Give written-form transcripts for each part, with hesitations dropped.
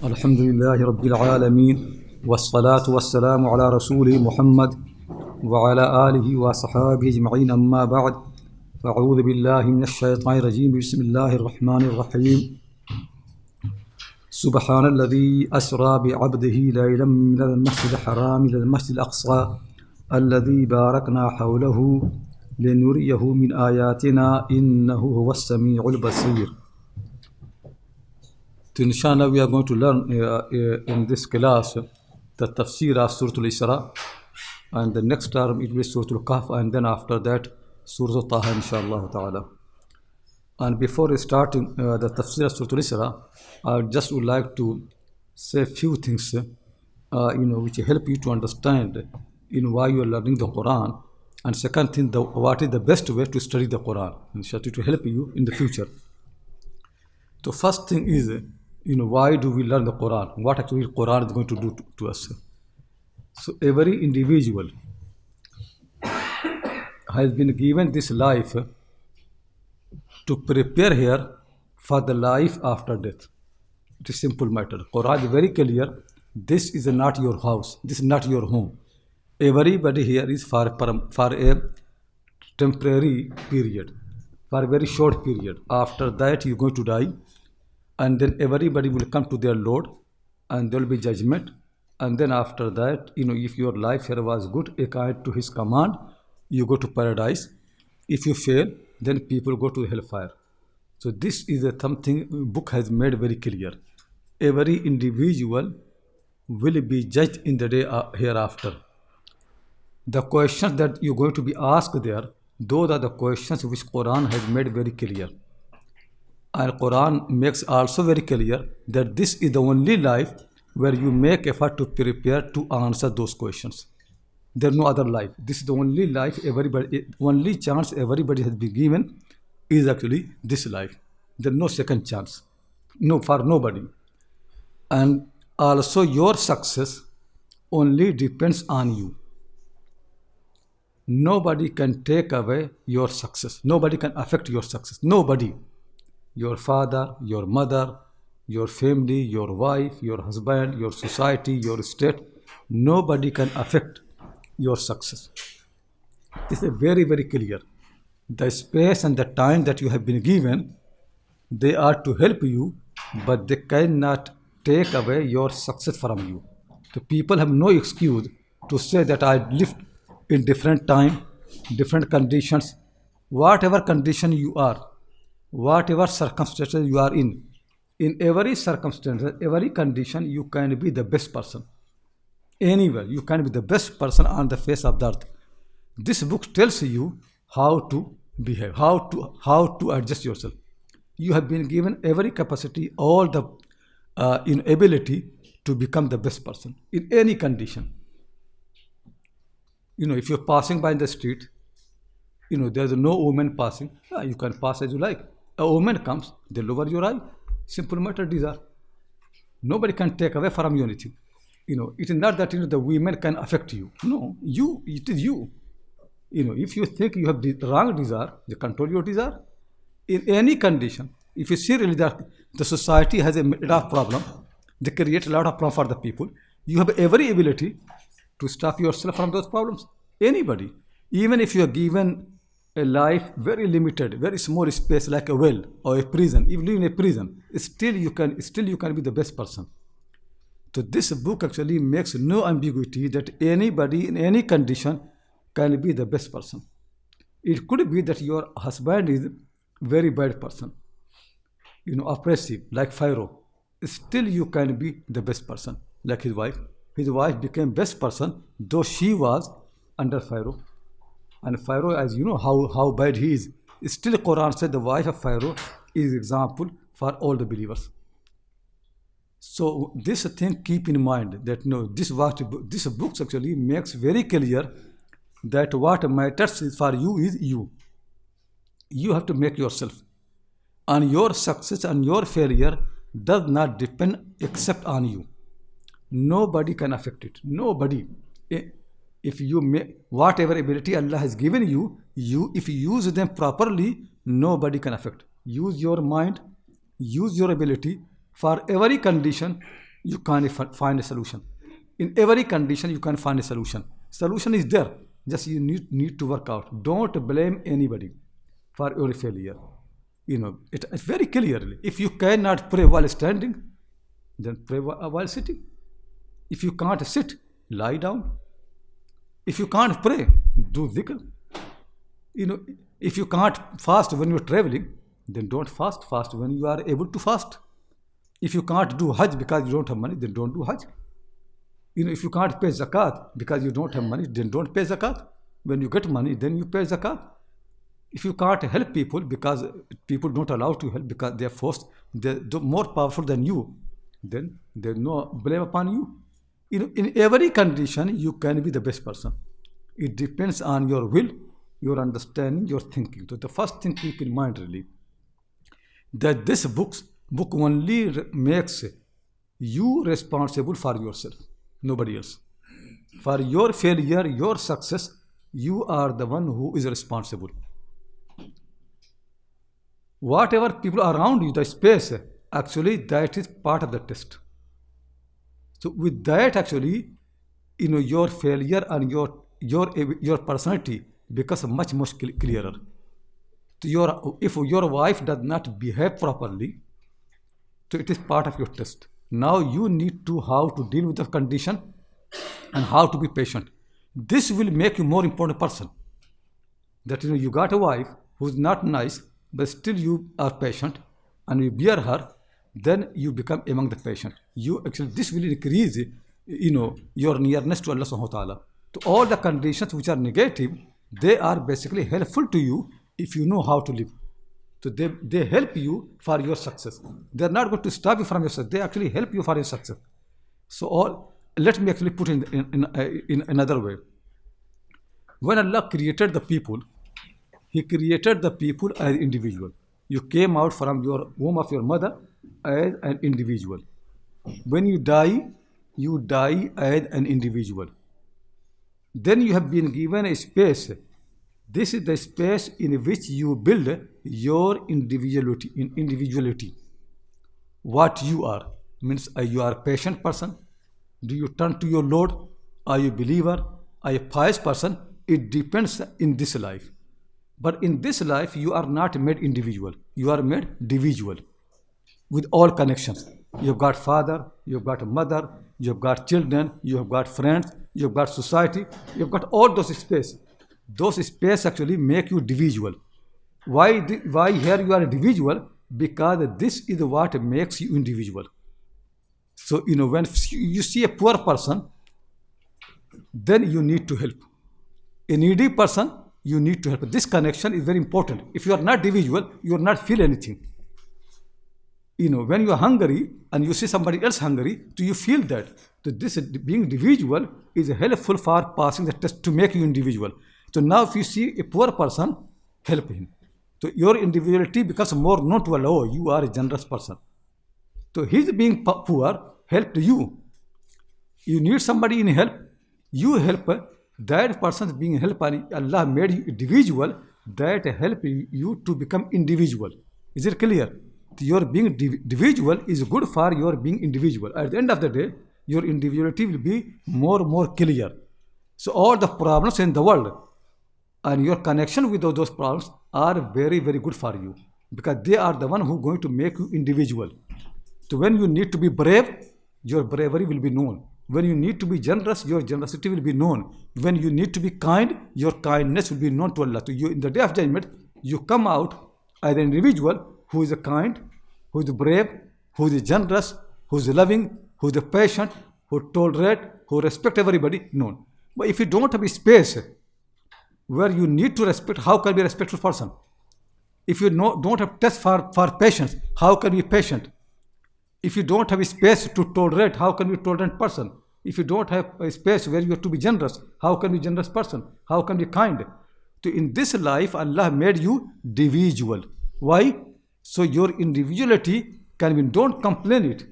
الحمد لله رب العالمين والصلاة والسلام على رسوله محمد وعلى آله وصحابه أجمعين أما بعد فأعوذ بالله من الشيطان الرجيم بسم الله الرحمن الرحيم سبحان الذي أسرى بعبده ليلا من المسجد الحرام إلى المسجد الأقصى الذي باركنا حوله لنريه من آياتنا إنه هو السميع البصير. So inshallah we are going to learn in this class the tafsir of Surah al-Isra, and the next term it will be Surah al-Kahf, and then after that Surah al-Taha inshallah ta'ala. And before starting the tafsir of Surah al-Isra, I just would like to say a few things which help you to understand why you are learning the Quran, and second thing, what is the best way to study the Quran, inshallah, to help you in the future. So first thing is, why do we learn the Quran? What actually the Quran is going to do to us? So every individual has been given this life to prepare here for the life after death. It is a simple matter. Quran is very clear. This is not your house. This is not your home. Everybody here is for a temporary period, for a very short period. After that, you're going to die. And then everybody will come to their Lord, and there will be judgment. And then after that, if your life here was good, according to His command, you go to paradise. If you fail, then people go to hellfire. So this is something book has made very clear. Every individual will be judged in the day hereafter. The questions that you're going to be asked there, those are the questions which Quran has made very clear. And Quran makes also very clear that this is the only life where you make effort to prepare to answer those questions. There is no other life. This is the only life only chance everybody has been given is actually this life. There is no second chance. No, for nobody. And also your success only depends on you. Nobody can take away your success. Nobody can affect your success. Nobody. Your father, your mother, your family, your wife, your husband, your society, your state, nobody can affect your success. This is very, very clear. The space and the time that you have been given, they are to help you, but they cannot take away your success from you. The people have no excuse to say that I lived in different time, different conditions. Whatever condition you are, whatever circumstances you are in every circumstance, every condition, you can be the best person. Anywhere, you can be the best person on the face of the earth. This book tells you how to behave, how to adjust yourself. You have been given every capacity, all the ability to become the best person in any condition. If you're passing by in the street, there's no woman passing, you can pass as you like. A woman comes, they lower your eye. Simple matter, these are. Nobody can take away from you anything. It is not that the women can affect you. No, it is you. If you think you have the wrong desire, they control your desire. In any condition, if you see really that the society has a lot of problem, they create a lot of problem for the people. You have every ability to stop yourself from those problems. Anybody. Even if you are given a life very limited, very small space like a well or a prison. If you live in a prison, still you can be the best person. So this book actually makes no ambiguity that anybody in any condition can be the best person. It could be that your husband is very bad person, oppressive, like Pharaoh. Still you can be the best person, like his wife. His wife became best person, though she was under Pharaoh. And Pharaoh, as you know how bad he is, still Quran said the wife of Pharaoh is example for all the believers. So this thing keep in mind that this book actually makes very clear that what matters for you is you. You have to make yourself. And your success and your failure does not depend except on you. Nobody can affect it. Nobody. If you make whatever ability Allah has given you, if you use them properly, nobody can affect. Use your mind, use your ability for every condition, you can't find a solution. In every condition, you can find a solution. Solution is there. Just you need to work out. Don't blame anybody for your failure. It's very clearly. If you cannot pray while standing, then pray while sitting. If you can't sit, lie down. If you can't pray, do dhikr. If you can't fast when you're traveling, then don't fast. Fast when you are able to fast. If you can't do Hajj because you don't have money, then don't do Hajj. If you can't pay zakat because you don't have money, then don't pay zakat. When you get money, then you pay zakat. If you can't help people because people don't allow to help because they are forced, they're more powerful than you, then there's no blame upon you. In every condition, you can be the best person. It depends on your will, your understanding, your thinking. So the first thing keep in mind really, that this book only makes you responsible for yourself, nobody else. For your failure, your success, you are the one who is responsible. Whatever people around you, the space, actually that is part of the test. So with that, actually, your failure and your personality becomes much clearer. So if your wife does not behave properly, so it is part of your test. Now you need to how to deal with the condition and how to be patient. This will make you more important person. That you got a wife who's not nice, but still you are patient and you bear her, then you become among the patient. This will increase your nearness to Allah subhanahu wa ta'ala. To all the conditions which are negative, they are basically helpful to you if you know how to live. So they help you for your success. They are not going to stop you from your success. They actually help you for your success. So let me actually put in another way. When Allah created the people, He created the people as individual. You came out from your womb of your mother as an individual. When you die as an individual. Then you have been given a space. This is the space in which you build your individuality. What you are means you are a patient person. Do you turn to your Lord? Are you a believer? Are you a pious person? It depends in this life. But in this life, you are not made individual. You are made individual with all connections. You have got father, you have got a mother, you have got children, you have got friends, you have got society, you have got all those space. Those space actually make you individual. Why here you are individual? Because this is what makes you individual. So, when you see a poor person, then you need to help. A needy person, you need to help. This connection is very important. If you are not individual, you will not feel anything. When you are hungry and you see somebody else hungry, do you feel that? So this being individual is helpful for passing the test to make you individual. So now if you see a poor person, help him. So your individuality becomes more known to Allah. Oh, you are a generous person. So his being poor helped you. You need somebody in help, you help. That person being helped, Allah made you individual, that help you to become individual. Is it clear? Your being individual is good for your being individual. At the end of the day, your individuality will be more clear. So all the problems in the world and your connection with those problems are very good for you, because they are the one who are going to make you individual. So when you need to be brave, your bravery will be known. When you need to be generous, your generosity will be known. When you need to be kind, your kindness will be known to Allah. So in the day of judgment, you come out as an individual who is kind, who is brave, who is generous, who is loving, who is patient, who tolerate, who respect everybody, known. But if you don't have a space where you need to respect, how can you be a respectful person? If you don't have test for patience, how can you be patient? If you don't have a space to tolerate, how can you be a tolerant person? If you don't have a space where you have to be generous, how can you be a generous person? How can you be kind? So in this life, Allah made you individual. Why? So your individuality can be, don't complain it.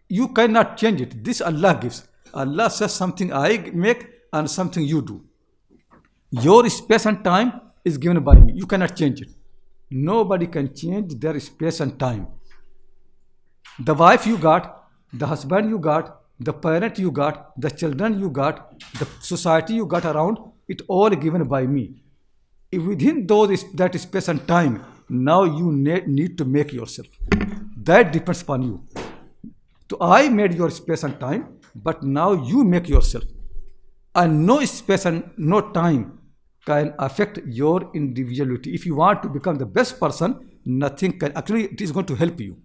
You cannot change it. This Allah gives. Allah says something I make and something you do. Your space and time is given by me. You cannot change it. Nobody can change their space and time. The wife you got, the husband you got, the parent you got, the children you got, the society you got around, it all given by me. If within that space and time, now you need to make yourself. That depends upon you. So I made your space and time, but now you make yourself. And no space and no time can affect your individuality. If you want to become the best person, nothing can. Actually, it is going to help you.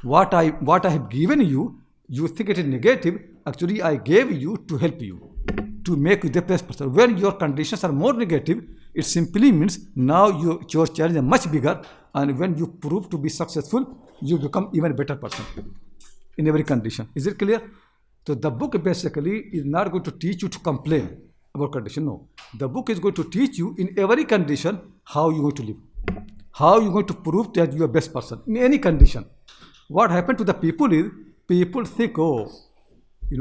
What I have given you, you think it is negative. Actually, I gave you to help you, to make you the best person. When your conditions are more negative, it simply means now your challenge is much bigger. And when you prove to be successful, you become even better person in every condition. Is it clear? So the book basically is not going to teach you to complain about condition. No. The book is going to teach you in every condition how you're going to live. How you're going to prove that you're the best person in any condition. What happened to the people is, people think, oh,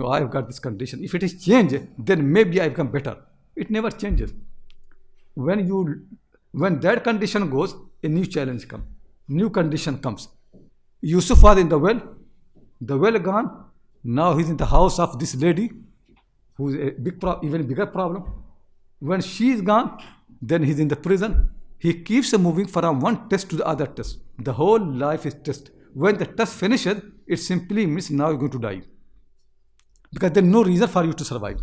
I've got this condition. If it is changed, then maybe I become better. It never changes. When that condition goes, a new challenge comes. New condition comes. Yusuf was in the well gone. Now he's in the house of this lady, who's a even bigger problem. When she is gone, then he's in the prison. He keeps moving from one test to the other test. The whole life is test. When the test finishes, it simply means now you're going to die. Because there's no reason for you to survive.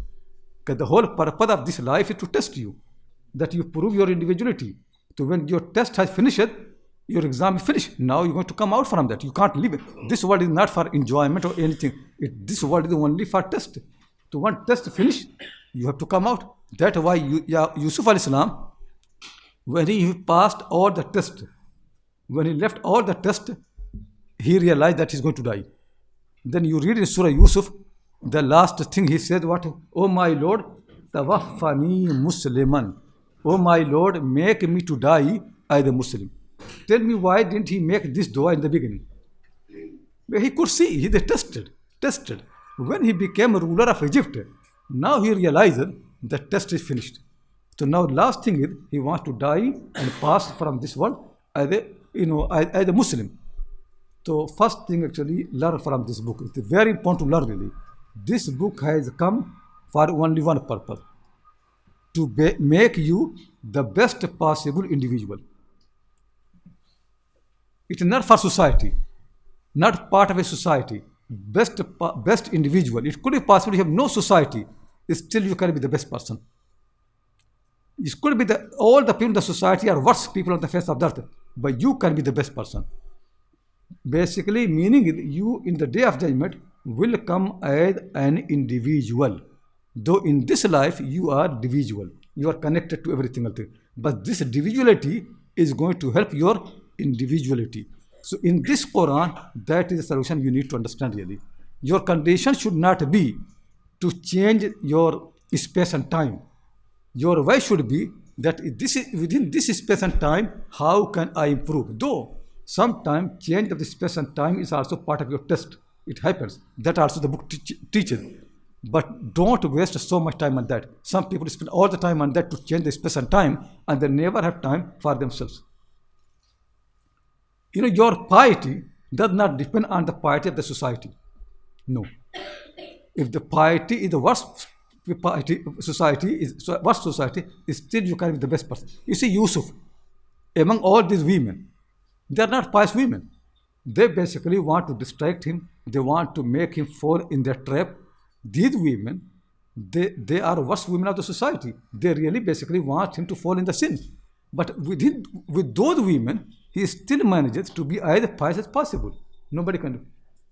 Because the whole purpose of this life is to test you, that you prove your individuality. So when your test has finished, your exam is finished. Now you're going to come out from that. You can't live it. This world is not for enjoyment or anything. This world is only for test. So one test finished, you have to come out. That's why Yusuf al-Salam, when he passed all the tests, when he left all the tests, he realized that he's going to die. Then you read in Surah Yusuf, the last thing he said, what? Oh my Lord, tawaffani musliman. Oh my Lord, make me to die as a Muslim. Tell me, why didn't he make this dua in the beginning? He could see, he tested. When he became a ruler of Egypt, now he realized the test is finished. So now last thing is, he wants to die and pass from this world as a Muslim. So first thing, actually, learn from this book. It's very important to learn, really. This book has come for only one purpose: to make you the best possible individual. It is not for society, not part of a society. Best individual. It could be possible you have no society, still you can be the best person. It could be all the people in the society are worst people on the face of the earth, but you can be the best person. Basically, meaning is, you in the day of judgment will come as an individual. Though in this life you are individual, you are connected to everything else. But this individuality is going to help your individuality. So in this Quran, that is the solution you need to understand, really. Your condition should not be to change your space and time. Your way should be that within this space and time, how can I improve? Though sometimes change of the space and time is also part of your test. It happens. That also the book teaches. But don't waste so much time on that. Some people spend all the time on that to change the space and time, and they never have time for themselves. Your piety does not depend on the piety of the society. No. If the piety is the worst society, still you can be the best person. You see, Yusuf, among all these women, they are not pious women. They basically want to distract him. They want to make him fall in their trap. These women, they are worst women of the society. They really basically want him to fall in the sin. But with those women, he still manages to be as pious as possible. Nobody can do.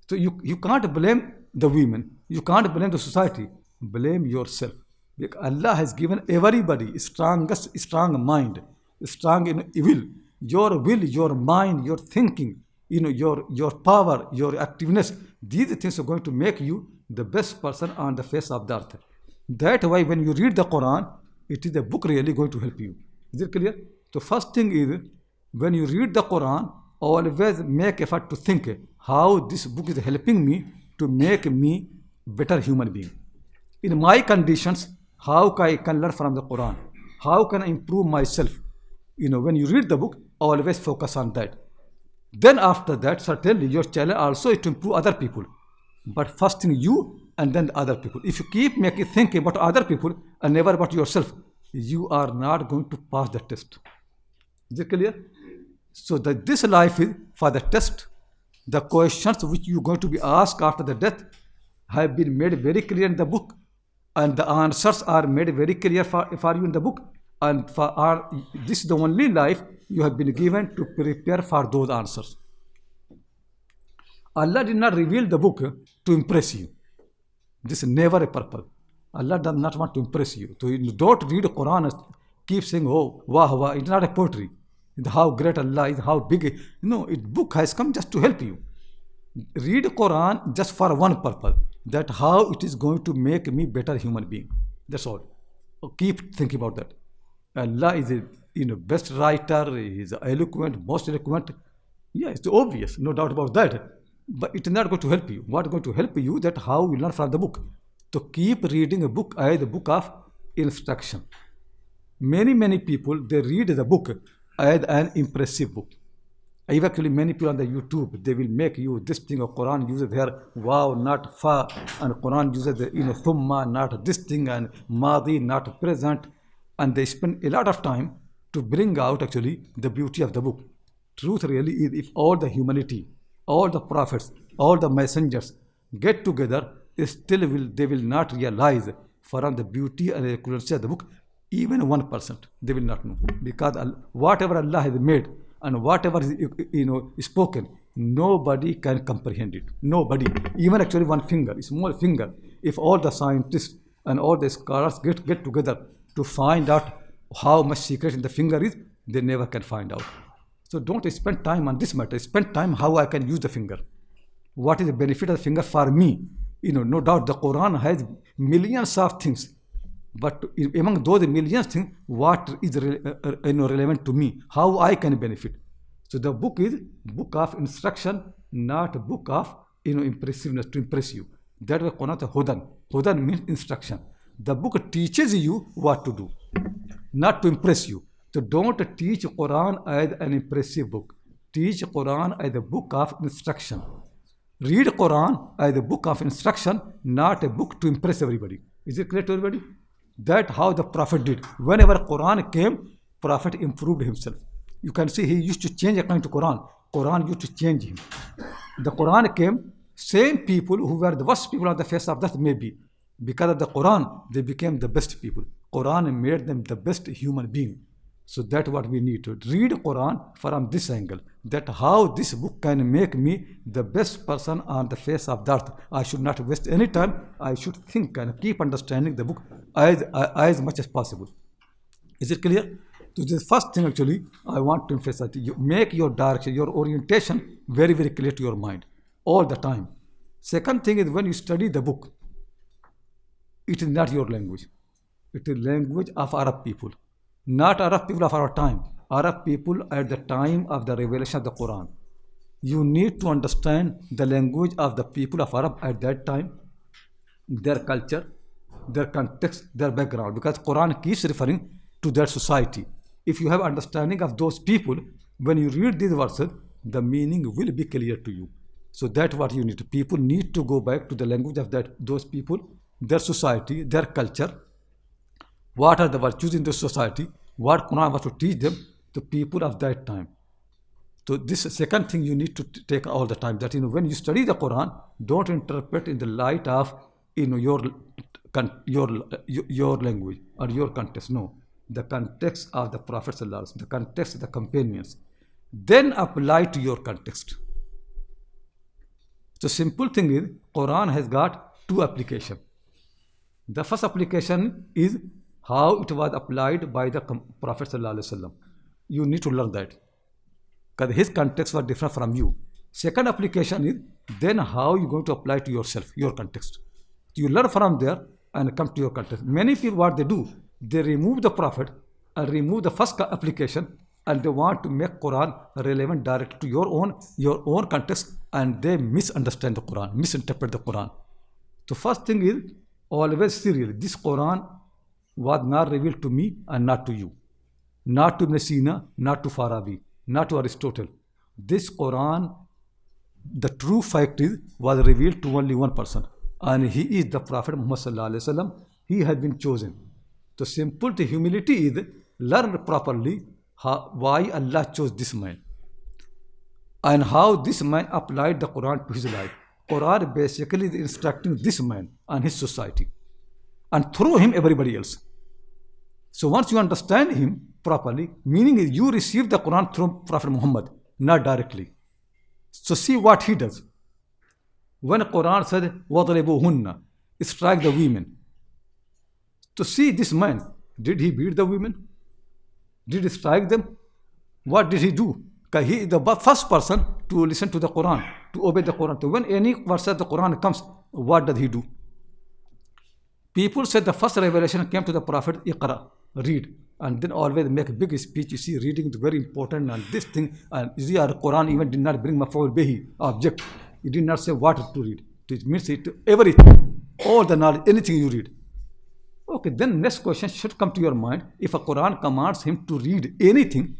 So you can't blame the women. You can't blame the society. Blame yourself. Because Allah has given everybody a strong mind, strong will. Your will, your mind, your thinking, your power, your activeness. These things are going to make you the best person on the face of the earth. That's why when you read the Quran, it is a book really going to help you. Is it clear? So first thing is, when you read the Quran, always make effort to think how this book is helping me to make me better human being. In my conditions, how I can learn from the Quran? How can I improve myself? When you read the book, always focus on that. Then after that, certainly your challenge also is to improve other people. But first thing you and then the other people. If you keep making thinking about other people and never about yourself, you are not going to pass the test. Is it clear? So this life is for the test. The questions which you are going to be asked after the death have been made very clear in the book, and the answers are made very clear for you in the book. And this is the only life you have been given to prepare for those answers. Allah did not reveal the book to impress you. This is never a purpose. Allah does not want to impress you. So you don't read the Quran and keep saying, oh, wah, wah. It's not a poetry. It's how great Allah is, how big. No, book has come just to help you. Read the Quran just for one purpose. That how it is going to make me better human being. That's all. Keep thinking about that. Allah is a best writer. He is eloquent, most eloquent. Yeah, it's obvious. No doubt about that. But it is not going to help you. What is going to help you that how you learn from the book. So keep reading a book as the book of instruction. Many people, they read the book as an impressive book. Actually, many people on the YouTube, they will make you this thing of Quran uses here, wow, not fa, and Quran uses the thumma, not this thing, and madi, not present, and they spend a lot of time to bring out actually the beauty of the book. Truth really is, if all the humanity, all the prophets, all the messengers get together, they will not realize from the beauty and the accuracy of the book, even 1%, they will not know, because whatever Allah has made and whatever is spoken, nobody can comprehend it. Nobody, even actually one finger, a small finger. If all the scientists and all the scholars get together to find out how much secret in the finger is, they never can find out. So don't spend time on this matter. Spend time how I can use the finger. What is the benefit of the finger for me? No doubt the Quran has millions of things. But among those millions things, what is relevant to me? How I can benefit? So the book is book of instruction, not a book of impressiveness to impress you. That is Quran is Hudan. Hudan means instruction. The book teaches you what to do, not to impress you. So don't teach Quran as an impressive book. Teach Quran as a book of instruction. Read Quran as a book of instruction, not a book to impress everybody. Is it clear to everybody? That how the Prophet did. Whenever Quran came, Prophet improved himself. You can see he used to change according to Quran. Quran used to change him. The Quran came, same people who were the worst people on the face of the earth maybe. Because of the Quran, they became the best people. Quran made them the best human being. So that's what we need to read Quran from this angle. That how this book can make me the best person on the face of the earth. I should not waste any time. I should think and keep understanding the book as much as possible. Is it clear? So the first thing actually I want to emphasize, you make your direction, your orientation very, very clear to your mind all the time. Second thing is when you study the book, it is not your language. It is language of Arab people. Not Arab people of our time. Arab people at the time of the revelation of the Quran. You need to understand the language of the people of Arab at that time, their culture, their context, their background, because Quran keeps referring to their society. If you have understanding of those people, when you read these verses, the meaning will be clear to you. So that's what you need to. People need to go back to the language of those people, their society, their culture. What are the virtues in the society? What Quran was to teach them, the people of that time. So this is second thing you need to take all the time. That when you study the Quran, don't interpret in the light of your language or your context. No, the context of the Prophet ﷺ, the context of the companions. Then apply to your context. So simple thing is Quran has got two applications. The first application is how it was applied by the Prophet ﷺ. You need to learn that, because his context was different from you. Second application is then how you're going to apply to yourself, your context. You learn from there and come to your context. Many people, what they do, they remove the Prophet and remove the first application, and they want to make Quran relevant directly to your own context, and they misunderstand the Quran, misinterpret the Quran. So first thing is always serious. This Quran was not revealed to me and not to you, not to Ibn Sina, not to Farabi, not to Aristotle. This Quran the true fact was revealed to only one person, and he is the Prophet Muhammad sallallahu alaihi wasallam. He has been chosen. The simple humility is learn properly why Allah chose this man and how this man applied the Quran to his life. Quran basically is instructing this man and his society, and through him everybody else. So once you understand him properly, meaning you receive the Quran through Prophet Muhammad, not directly. So see what he does. When Quran said, وَضْرِبُوهُنَّ, strike the women. To see this man, did he beat the women? Did he strike them? What did he do? Because he is the first person to listen to the Quran, to obey the Quran. So when any verse of the Quran comes, what does he do? People said the first revelation came to the Prophet, Iqra, read. And then always make a big speech. You see, reading is very important, and this thing, and the Quran even did not bring maf'ul bihi, object. It did not say what to read. It means it everything, all the knowledge, anything you read. Okay, then next question should come to your mind. If a Quran commands him to read anything,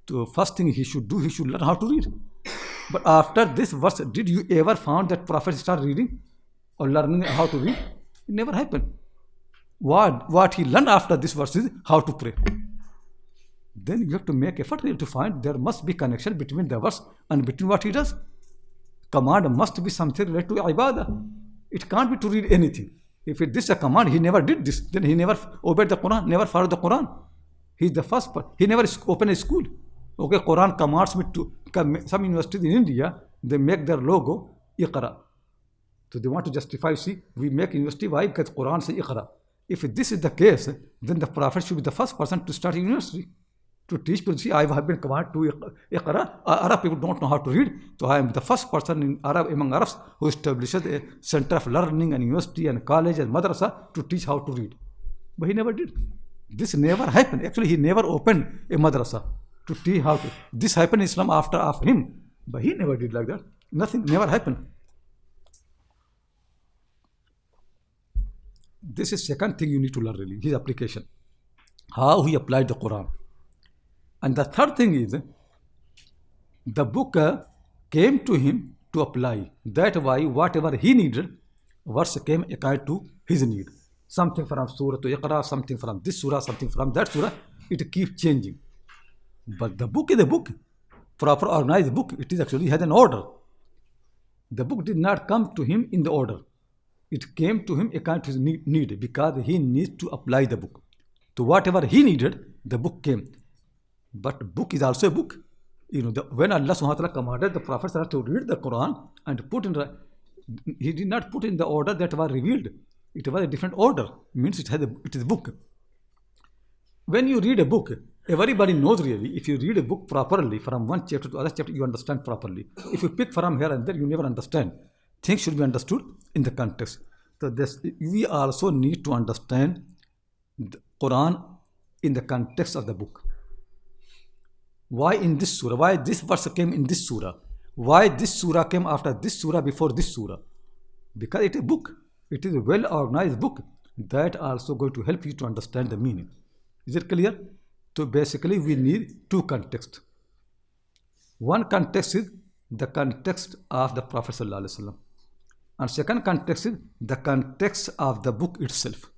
the first thing he should do, he should learn how to read. But after this verse, did you ever found that Prophet start reading or learning how to read? It never happened. What he learned after this verse is how to pray. Then you have to make effort to find there must be connection between the verse and between what he does. Command must be something related to ibadah. It can't be to read anything. If this is a command, he never did this. Then he never obeyed the Quran, never followed the Quran. He's the first part. He never opened a school. Okay, Quran commands me to some universities in India, they make their logo Iqra. So they want to justify, see, we make university, why? Because Quran says Iqra. If this is the case, then the Prophet should be the first person to start a university, to teach people. See, I have been commanded to Iqra. Arab people don't know how to read, so I am the first person in Arab, among Arabs, who establishes a center of learning and university and college and madrasa to teach how to read. But he never did. This never happened. Actually, he never opened a madrasa to teach how to. This happened in Islam after him, but he never did like that. Nothing, never happened. This is second thing you need to learn really, his application. How he applied the Quran. And the third thing is, the book came to him to apply. That's why whatever he needed, verse came according to his need. Something from Surah to Iqra, something from this Surah, something from that Surah. It keeps changing. But the book is a book, proper organized book. It is actually has an order. The book did not come to him in the order. It came to him according to his need, because he needs to apply the book. So whatever he needed, the book came. But book is also a book. When Allah subhanahu wa ta'ala commanded the Prophet to read the Quran and put in, he did not put in the order that was revealed. It was a different order. It means it is a book. When you read a book, everybody knows really, if you read a book properly, from one chapter to other chapter, you understand properly. If you pick from here and there, you never understand. Things should be understood in the context. So we also need to understand the Quran in the context of the book. Why in this surah? Why this verse came in this surah? Why this surah came after this surah before this surah? Because it is a book. It is a well-organized book that also going to help you to understand the meaning. Is it clear? So basically we need two contexts. One context is the context of the Prophet sallallahu alaihi wasallam. And second context is the context of the book itself.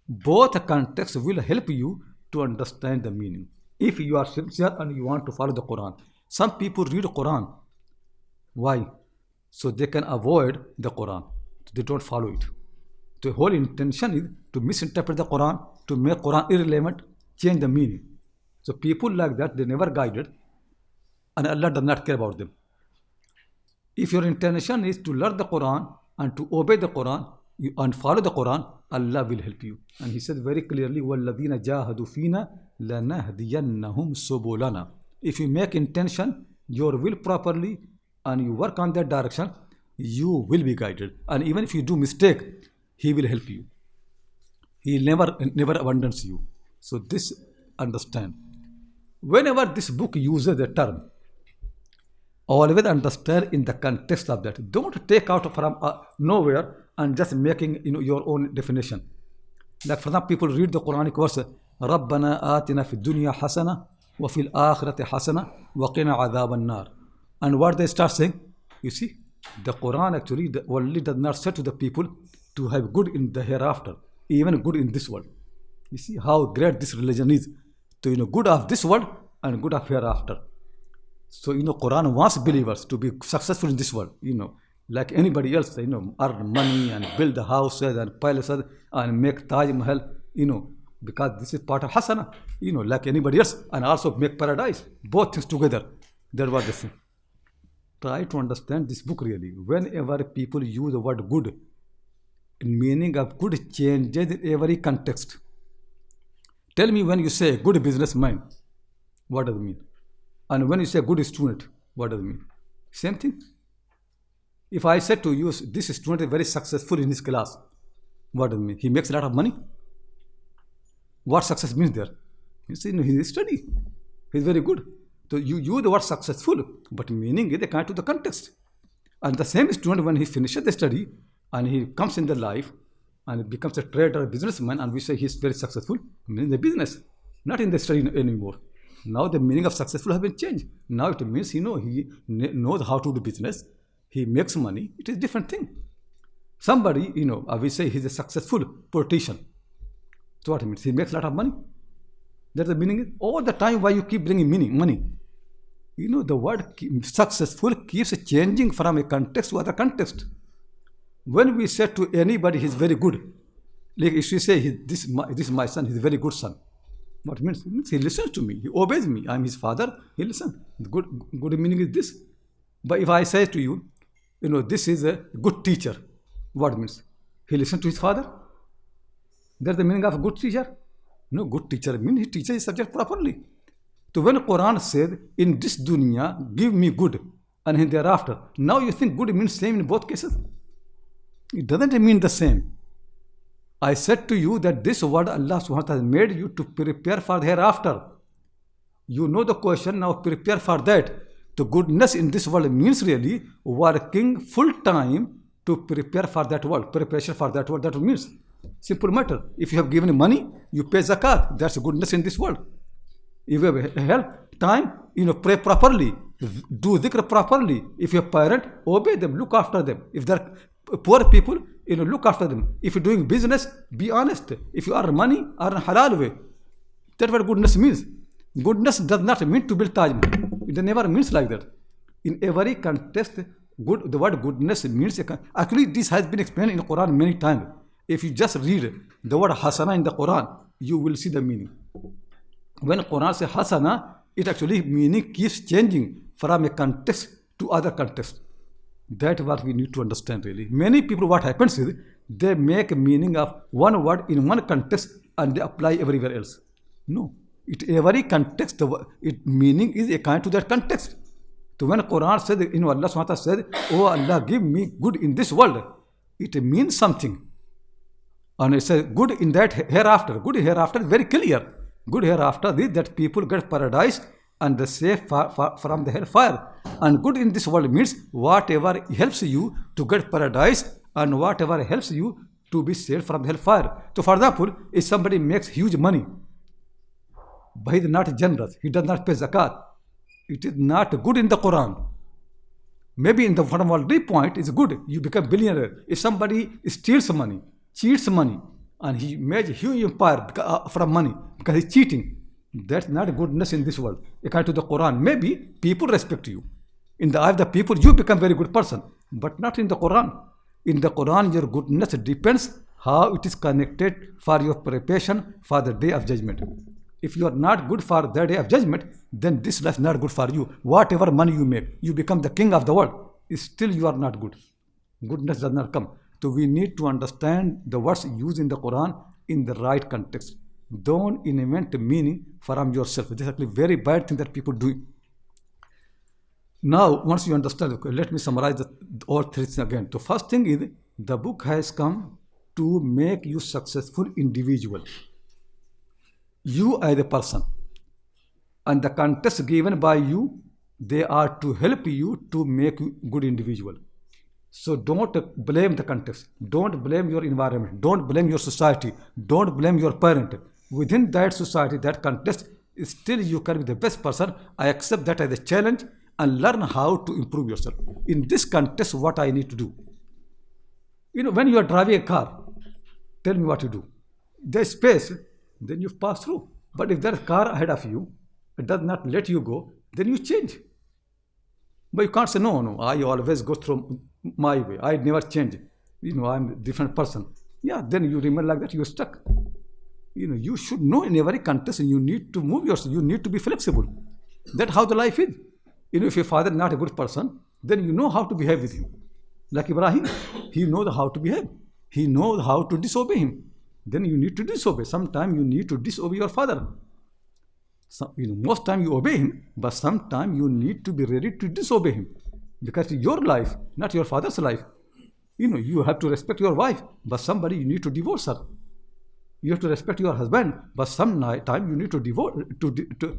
Both contexts will help you to understand the meaning. If you are sincere and you want to follow the Quran. Some people read Quran. Why? So they can avoid the Quran. They don't follow it. The whole intention is to misinterpret the Quran, to make Quran irrelevant, change the meaning. So people like that, they never guided, and Allah does not care about them. If your intention is to learn the Quran and to obey the Quran and follow the Quran, Allah will help you. And He said very clearly, وَالَّذِينَ جَاهَدُوا فِينَا لَنَهْدِيَنَّهُمْ سُبُلَنَا. If you make intention, your will properly, and you work on that direction, you will be guided. And even if you do mistake, He will help you. He never abandons you. So this understand. Whenever this book uses the term, always understand in the context of that. Don't take out from nowhere and just making your own definition. Like for example, people read the Quranic verse, رَبَّنَا آتِنَا فِي الدُّنْيَا حَسَنَةً وَفِي الْآخِرَةِ حَسَنَةً وَقِنَا عَذَابَ النَّارِ. And what they start saying, you see, the Quran actually only does not say to the people to have good in the hereafter, even good in this world. You see how great this religion is, to good of this world and good of hereafter. So Quran wants believers to be successful in this world, like anybody else, earn money and build the houses and palaces and make Taj Mahal, because this is part of Hasana, like anybody else, and also make paradise. Both things together. That was the thing. Try to understand this book really. Whenever people use the word good, meaning of good changes in every context. Tell me, when you say good businessman, what does it mean? And when you say good student, what does it mean? Same thing. If I said to you, this student is very successful in his class, what does it mean? He makes a lot of money. What success means there? You see, he study. He's very good. So you use the word successful, but meaning is according to the context. And the same student, when he finishes the study and he comes in the life and becomes a trader, a businessman, and we say he's very successful, meaning the business, not in the study anymore. Now the meaning of successful has been changed. Now it means he knows how to do business. He makes money. It is a different thing. Somebody, we say he's a successful politician. So what it means? He makes a lot of money. That's the meaning. All the time, why you keep bringing money? The word successful keeps changing from a context to other context. When we say to anybody he's very good, like if we say this is my son, he's a very good son. What it means? It means he listens to me, he obeys me. I'm his father, he listens. The good meaning is this. But if I say to you, this is a good teacher, what it means? He listens to his father. That's the meaning of a good teacher. No, good teacher means he teaches his subject properly. So when Quran said, in this dunya, give me good, and in thereafter, now you think good means same in both cases? It doesn't mean the same. I said to you that this word Allah subhanahu wa ta'ala has made you to prepare for the hereafter. You know the question, now prepare for that. The goodness in this world means really working full time to prepare for that world, preparation for that world. That means simple matter. If you have given money, you pay zakat. That's goodness in this world. If you have health, time, pray properly, do dhikr properly. If you have parent, obey them, look after them. If they're poor people, look after them. If you're doing business, be honest. If you earn money, earn halal way. That's what goodness means. Goodness does not mean to build Taj Mahal. It never means like that. In every context, the word goodness means, actually this has been explained in the Quran many times. If you just read the word hasana in the Quran, you will see the meaning. When Quran says hasana, it actually meaning keeps changing from a context to other context. That's what we need to understand really. Many people, what happens is, they make meaning of one word in one context and they apply everywhere else. No. Every context, its meaning is according to that context. So when Quran said, Allah subhanahu wa ta'ala said, oh Allah, give me good in this world, it means something. And it says good in that hereafter. Good hereafter is very clear. Good hereafter is that people get paradise and the safe from the hellfire. And good in this world means whatever helps you to get paradise and whatever helps you to be saved from the hellfire. So for example, if somebody makes huge money, but he is not generous, he does not pay zakat, it is not good in the Quran. Maybe in the worldly point, it's good. You become billionaire. If somebody steals money, cheats money, and he made a huge empire from money because he's cheating, that's not goodness in this world. According to the Quran, maybe people respect you. In the eye of the people, you become a very good person, but not in the Quran. In the Quran, your goodness depends how it is connected for your preparation for the day of judgment. If you are not good for the day of judgment, then this life is not good for you. Whatever money you make, you become the king of the world. Still you are not good. Goodness does not come. So we need to understand the words used in the Quran in the right context. Don't invent meaning from yourself. This is actually a very bad thing that people do. Now, once you understand, let me summarize all three things again. The first thing is, the book has come to make you successful individual. You as a person. And the context given by you, they are to help you to make you good individual. So don't blame the context. Don't blame your environment. Don't blame your society. Don't blame your parent. Within that society, that context, still you can be the best person. I accept that as a challenge and learn how to improve yourself. In this context, what I need to do. When you are driving a car, tell me what you do. There's space, then you pass through. But if there's a car ahead of you, it does not let you go, then you change. But you can't say, no, I always go through my way. I never change. I'm a different person. Yeah, then you remain like that, you're stuck. You should know in every context, you need to move yourself. You need to be flexible. That's how the life is. If your father is not a good person, then you know how to behave with him. Like Ibrahim, he knows how to behave. He knows how to disobey him. Then you need to disobey. Sometimes you need to disobey your father. Most time you obey him, but sometimes you need to be ready to disobey him. Because it's your life, not your father's life. You have to respect your wife, but somebody you need to divorce her. You have to respect your husband, but some time you need to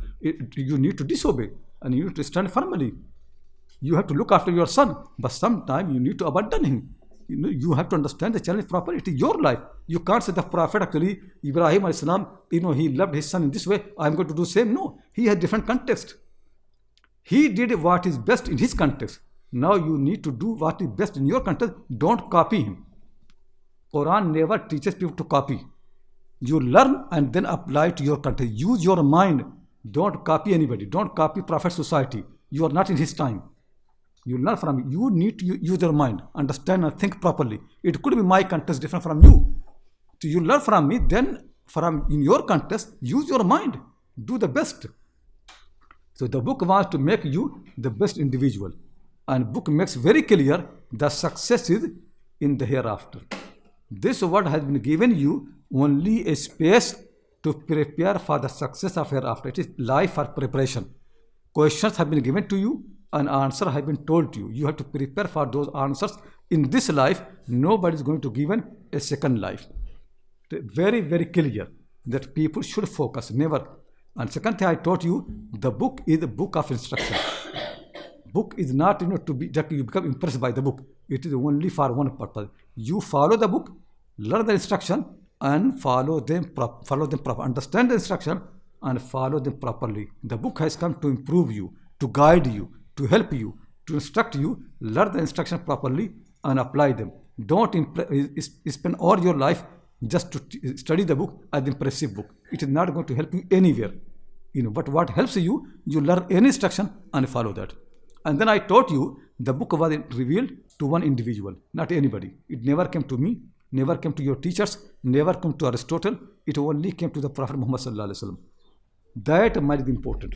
you need to disobey, and you need to stand firmly. You have to look after your son, but sometime you need to abandon him. You have to understand the challenge properly. It is your life. You can't say the Prophet actually, Ibrahim al-Salam, he loved his son in this way, I'm going to do the same. No, he has different context. He did what is best in his context. Now you need to do what is best in your context. Don't copy him. Quran never teaches people to copy. You learn and then apply to your context. Use your mind. Don't copy anybody. Don't copy Prophet society. You are not in his time. You learn from him. You need to use your mind. Understand and think properly. It could be my context different from you. So you learn from me, then in your context, use your mind. Do the best. So the book wants to make you the best individual. And book makes very clear the success is in the hereafter. This word has been given you only a space to prepare for the success of hereafter. It is life for preparation. Questions have been given to you and answers have been told to you. You have to prepare for those answers. In this life, nobody is going to give a second life. Very, very clear that people should focus, never. And second thing I taught you, the book is a book of instruction. Book is not to be that you become impressed by the book. It is only for one purpose. You follow the book, learn the instruction, and follow them properly. Understand the instruction and follow them properly. The book has come to improve you, to guide you, to help you, to instruct you. Learn the instruction properly and apply them. Don't spend all your life just to study the book as an impressive book. It is not going to help you anywhere. But what helps you, you learn any instruction and follow that. And then I taught you the book was revealed to one individual, not anybody. It never came to me, never came to your teachers, never came to Aristotle. It only came to the Prophet Muhammad sallallahu alaihi wasallam. That might be important.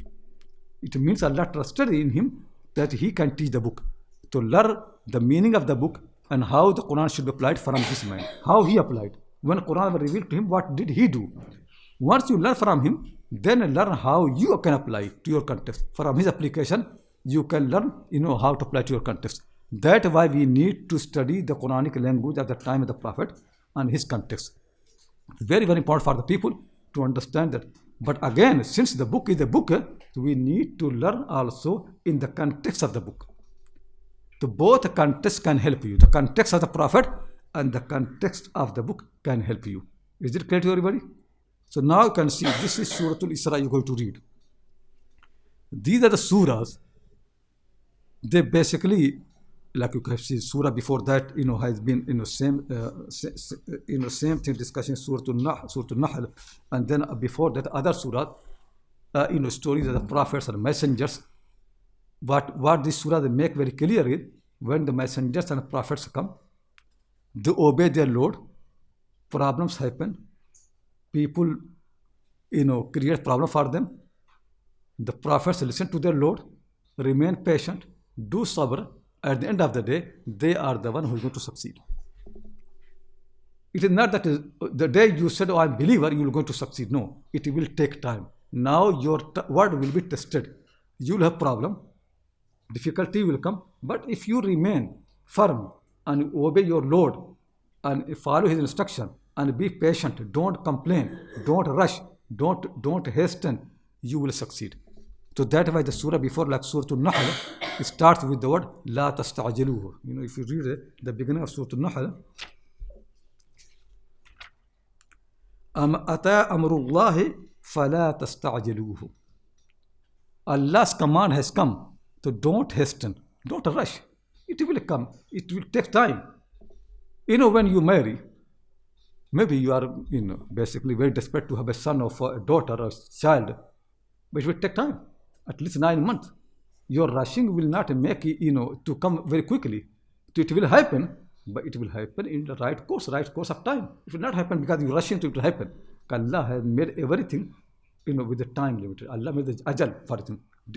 It means Allah trusted in him that he can teach the book. To learn the meaning of the book and how the Quran should be applied from this man. How he applied. When Quran was revealed to him, what did he do? Once you learn from him, then learn how you can apply to your context. From his application, you can learn, how to apply to your context. That's why we need to study the Quranic language at the time of the Prophet and his context. Very, very important for the people to understand that. But again, since the book is a book, we need to learn also in the context of the book. So both contexts can help you. The context of the Prophet and the context of the book can help you. Is it clear to everybody? So now you can see, this is Surah al-Isra you're going to read. These are the surahs. They basically, like you can see, surah before that, has been, same thing discussing Surah al-Nahl, and then before that, other surah, stories of the prophets and messengers. What this surah they make very clear is, when the messengers and prophets come, they obey their Lord, problems happen, people, create problem for them. The prophets listen to their Lord, remain patient, do sabr. At the end of the day, they are the one who is going to succeed. It is not that the day you said, oh, I'm a believer, you are going to succeed. No, it will take time. Now your word will be tested. You will have problem, difficulty will come, but if you remain firm and obey your Lord and follow his instruction and be patient, don't complain, don't rush, don't hasten, you will succeed. So that's why the surah before, like Surah al-Nahl, it starts with the word La tasta'jiluhu. If you read the beginning of Surah al-Nahl, ata amrullahi fala tasta'jiluhu. Allah's command has come. So don't hasten, don't rush. It will come. It will take time. When you marry, maybe you are, basically very desperate to have a son or a daughter or child, but it will take time, at least 9 months. Your rushing will not make it, to come very quickly. It will happen, but it will happen in the right course of time. It will not happen because you rush into it, it will happen. Allah has made everything, with the time limit. Allah made the ajal for it,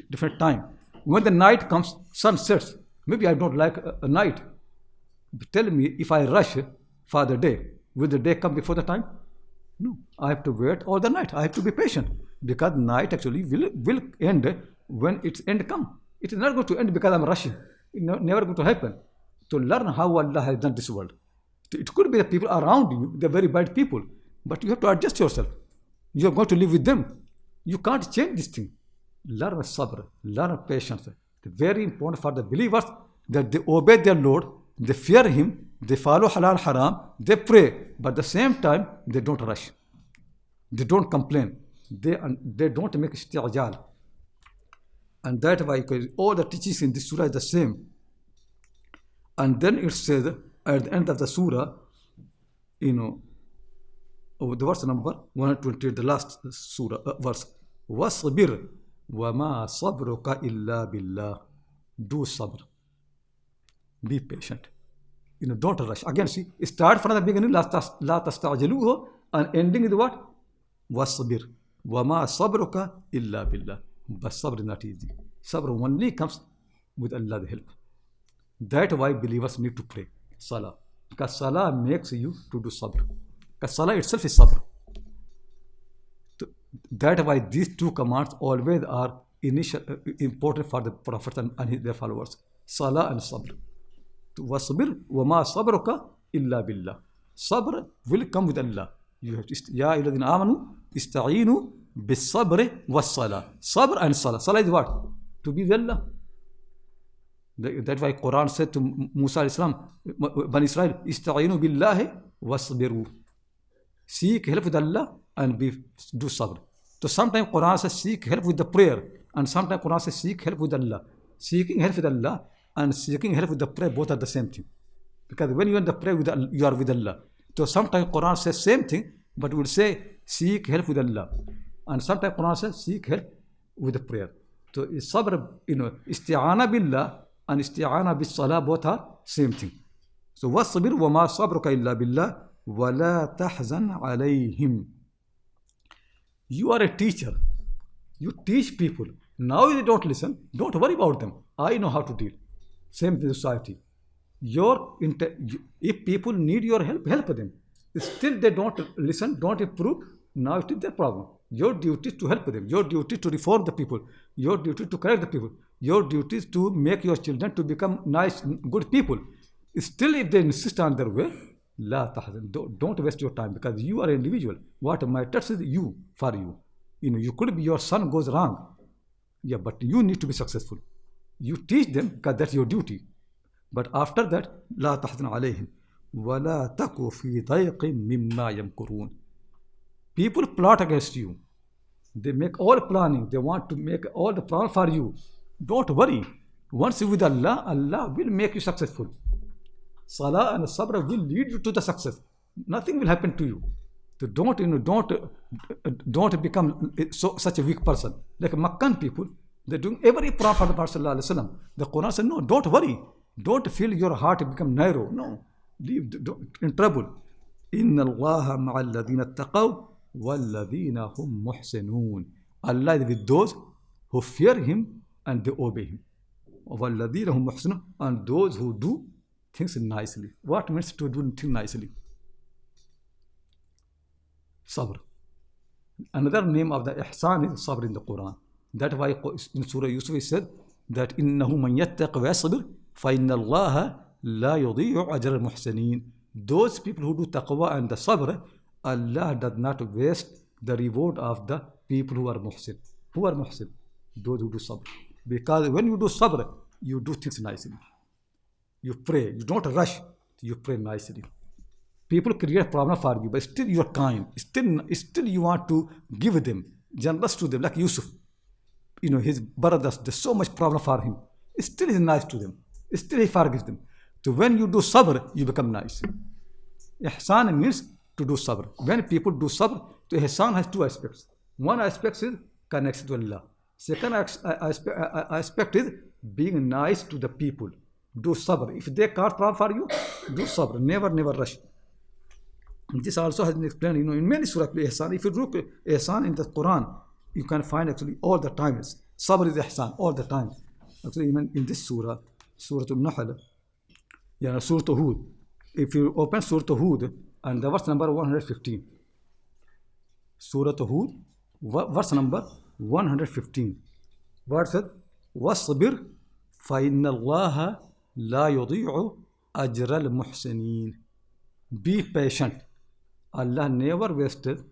different time. When the night comes, sun sets. Maybe I don't like a night. But tell me, if I rush for the day, will the day come before the time? No. I have to wait all the night. I have to be patient because night actually will end when its end come. It is not going to end because I'm rushing. It's never going to happen. To learn how Allah has done this world. It could be the people around you, they're very bad people, but you have to adjust yourself. You are going to live with them. You can't change this thing. Learn sabr, learn patience. It's very important for the believers that they obey their Lord, they fear Him, they follow halal haram, they pray, but at the same time, they don't rush. They don't complain. They don't make isti'jal. And that's why all the teachings in this surah is the same. And then it says at the end of the surah, the verse number 120, the last surah verse, وَاصْبِرْ وَمَا صَبْرُكَ إِلَّا بِاللَّهِ. Do sabr. Be patient. Don't rush. Again, see, start from the beginning, لَا تَسْتَعْجِلُوهُ, and ending with what? وَاصْبِرْ وَمَا صَبْرُكَ إِلَّا بِاللَّهِ. But sabr is not easy. Sabr only comes with Allah's help. That's why believers need to pray salah, because salah makes you to do sabr, because salah itself is sabr. That's why these two commands always are important for the Prophet and their followers, salah and sabr. وَاصْبِرْ وَمَا صَبْرُكَ إِلَّا بِاللَّهِ. Sabr will come with Allah. You have to, يَا أَيُّهَا الَّذِينَ آمَنُوا اسْتَعِينُوا بِالصَّبْرِ وَالصَّلَاةِ. Sabr and salah. Salah is what? To be with Allah. That's why Qur'an said to Musa al-Islam, Bani Israel, Ista'inu billahi wasbiru. Seek help with Allah and do sabr. So sometimes Qur'an says seek help with the prayer, and sometimes Qur'an says seek help with Allah. Seeking help with Allah and seeking help with the prayer, both are the same thing. Because when you are in the prayer, you are with Allah. So sometimes Qur'an says same thing, but will say seek help with Allah. And sometimes Qur'an says seek help with the prayer. So sabr, isti'ana billah and isti'ana bis salah, both are same thing. So wasbir wa ma sabruka illa billah wa la tahzan alayhim. You are a teacher. You teach people. Now they don't listen. Don't worry about them. I know how to deal. Same with society. If people need your help, help them. Still they don't listen, don't improve. Now it is their problem. Your duty is to help them. Your duty is to reform the people. Your duty is to correct the people. Your duty is to make your children to become nice, good people. Still, if they insist on their way, la tahzan. Don't waste your time, because you are an individual. What matters is you, for you. You could be your son goes wrong. Yeah, but you need to be successful. You teach them because that's your duty. But after that, la tahzan alayhim. Wa la taku fi dayqin mimma yamkurun. People plot against you. They make all planning. They want to make all the plan for you. Don't worry. Once you're with Allah, Allah will make you successful. Salah and sabr will lead you to the success. Nothing will happen to you. So don't become such a weak person. Like Makkan people, they're doing every plan for the Prophet ﷺ. The Quran said, no, don't worry. Don't feel your heart become narrow. No, leave in trouble. Inna Allah ma'al ladina taqaw wal ladina hum muhsinun. Allah is with those who fear Him and they obey Him. Wal ladina hum muhsinun, and those who do things nicely. What means to do things nicely? Sabr. Another name of the ihsan is sabr in the Quran. That's why in Surah Yusuf it said that إِنَّهُ مَنْ يَتَّقِ وَيَصْبِرْ فَإِنَّ اللَّهَ لَا يُضِيعُ أَجْرَ الْمُحْسِنِينَ. Those people who do taqwa and the sabr, Allah does not waste the reward of the people who are muhsin. Who are muhsin? Those who do sabr. Because when you do sabr, you do things nicely. You pray. You don't rush. You pray nicely. People create problem for you, but still you are kind. Still you want to give them, generous to them, like Yusuf. His brothers, there's so much problem for him. Still is nice to them. Still he forgives them. So when you do sabr, you become nice. Ihsan means to do sabr. When people do sabr, so ihsan has two aspects. One aspect is connection to Allah. Second aspect is being nice to the people. Do sabr. If they can't provide for you, do sabr. Never rush. This also has been explained, in many surahs. Ihsan. If you look ihsan in the Qur'an, you can find actually all the times. Sabr is ihsan all the time. Actually, even in this surah, Surah Al-Nahl, Surah Hud. If you open Surah Hud and the verse number 115, Surah Hud, verse number 115, what said? وَاصْبِرْ فَإِنَّ اللَّهَ لَا يُضِيعُ أَجْرَ الْمُحْسِنِينَ. Be patient. Allah never wasted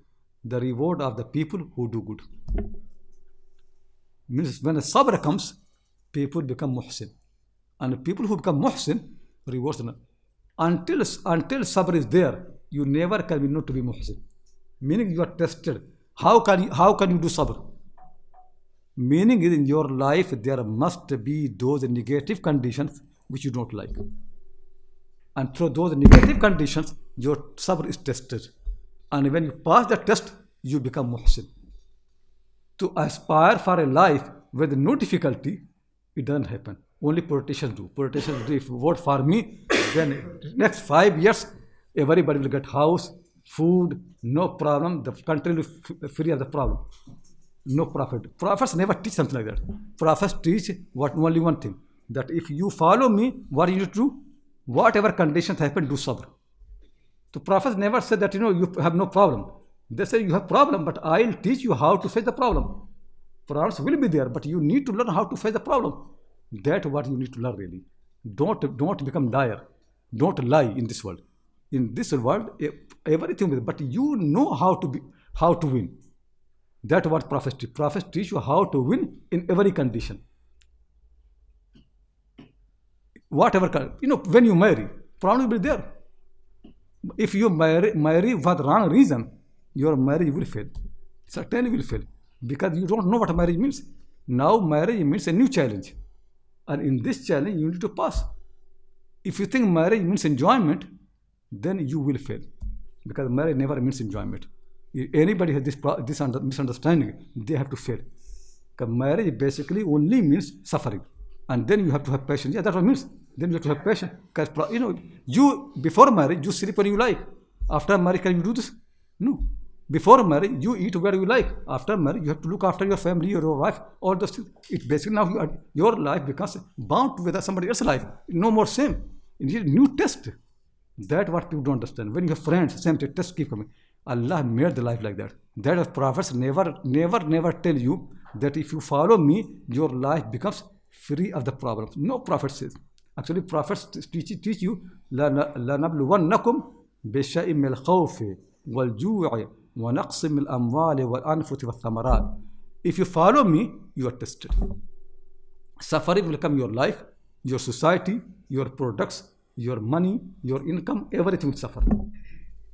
the reward of the people who do good. Means when a sabr comes, people become muhsin. And people who become muhsin, rewards them. Until sabr is there, you never can be known to be muhsin. Meaning you are tested. How can you do sabr? Meaning in your life there must be those negative conditions which you don't like. And through those negative conditions, your sabr is tested. And when you pass the test, you become muhsin. To aspire for a life with no difficulty, it doesn't happen. Only politicians do. Politicians do. If you vote for me, then next 5 years, everybody will get house, food, no problem. The country will be free of the problem. No prophet. Prophets never teach something like that. Prophets teach only one thing. That if you follow me, what you need to do? Whatever conditions happen, do sabr. The prophets never said that, you have no problem. They say you have problem, but I'll teach you how to face the problem. Problems will be there, but you need to learn how to face the problem. That's what you need to learn really. Don't become liar. Don't lie in this world. In this world, everything is, but you know how to win. That's what prophets teach. Prophets teach you how to win in every condition. Whatever, when you marry, problem will be there. If you marry for the wrong reason, your marriage will fail. Certainly will fail. Because you don't know what marriage means. Now marriage means a new challenge. And in this challenge, you need to pass. If you think marriage means enjoyment, then you will fail. Because marriage never means enjoyment. If anybody has this misunderstanding, they have to fail. Because marriage basically only means suffering. And then you have to have passion. Yeah, that's what it means. Then you have to have passion. Because, you before marriage, you sleep when you like. After marriage, can you do this? No. Before marriage, you eat where you like. After marriage, you have to look after your family, your wife, all those things. It basically now your life becomes bound with somebody else's life. No more same. You need a new test. That's what people don't understand. When you have friends, same thing, test keep coming. Allah made the life like that. That the prophets never tell you that if you follow me, your life becomes free of the problems. No prophet says. Actually, prophets teach you لَنَبْلُوَنَّكُمْ بِشَيْءٍ مِنَ الْخَوْفِ وَالْجُوعِ وَنَقْصٍ مِنَ الْأَمْوَالِ وَالْأَنْفُسِ وَالثَّمَرَاتِ. If you follow me, you are tested. Suffering will come your life, your society, your products, your money, your income, everything will suffer.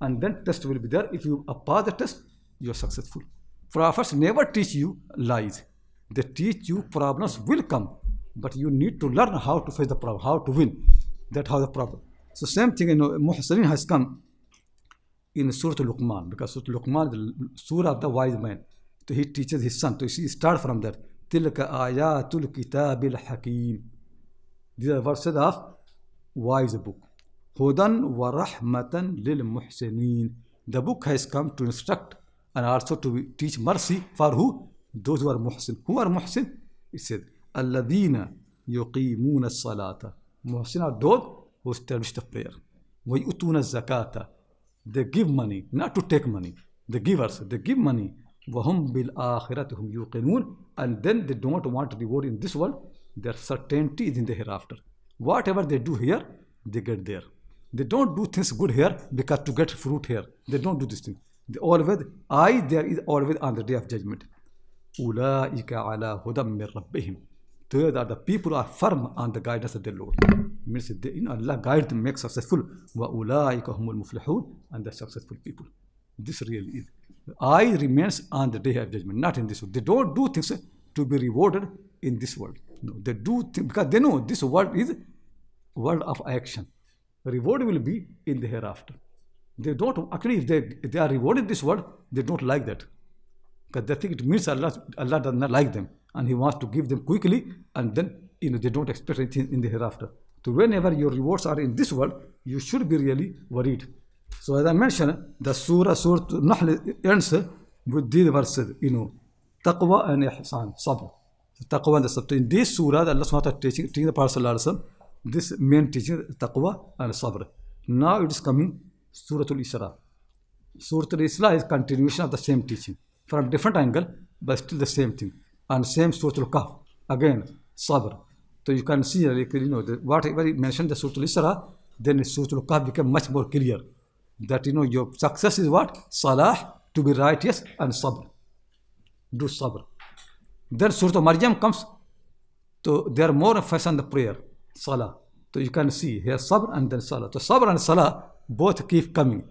And then test will be there. If you pass the test, you are successful. Prophets never teach you lies. They teach you problems will come, but you need to learn how to face the problem, how to win. That's how the problem. So same thing, Muhsinin has come in Surah Luqman, because Surah Luqman is the surah of the wise man. So he teaches his son. So he starts from that. Tilka ayatul kitabil hakim. These are verses of wise book. Hudan wa rahmatan lil muhsinin. The book has come to instruct and also to teach mercy for who? Those who are muhsin. Who are muhsin? It said, Alladina yuqimuna salata. Muhsin are those who establish the prayer. Wa yutuna zakata. They give money, not to take money. The givers, they give money. وَهُمْ بِالْآخِرَةِ هُمْ يُوقِنُونَ. And then they don't want reward in this world. Their certainty is in the hereafter. Whatever they do here, they get there. They don't do things good here because to get fruit here. They don't do this thing. There is always on the day of judgment. أُولَٰئِكَ عَلَىٰ هُدًى مِّن رَبِّهِمْ. Those are the people who are firm on the guidance of their Lord. Means Allah guides them, makes successful. وَأُولَٰئِكَ هُمُ الْمُفْلِحُونَ. And the successful people. This really is. The eye remains on the day of judgment, not in this world. They don't do things to be rewarded in this world. No, they do because they know this world is world of action. Reward will be in the hereafter. They don't actually if they are rewarded this world, they don't like that. Because they think it means Allah does not like them and He wants to give them quickly, and then they don't expect anything in the hereafter. So whenever your rewards are in this world, you should be really worried. So as I mentioned, the Surah Nahl ends with these verses, taqwa and ihsan, sabr. Taqwa and the sabr. In this surah, Allah subhanahu wa ta'ala teaching the Prophet sallallahu alaihi wasallam, this main teaching, taqwa and sabr. Now it is coming Surah al-Isra. Surah al-Isra is continuation of the same teaching from different angle, but still the same thing. And same Surah al-Kahf, again sabr. So you can see, whatever he mentioned the Surah al-Isra, then Surah al-Kahf became much more clear. That your success is what? Salah, to be righteous, and sabr. Do sabr. Then Surah Maryam comes, so there are more emphasis on the prayer, salah. So you can see here sabr and then salah. So sabr and salah both keep coming.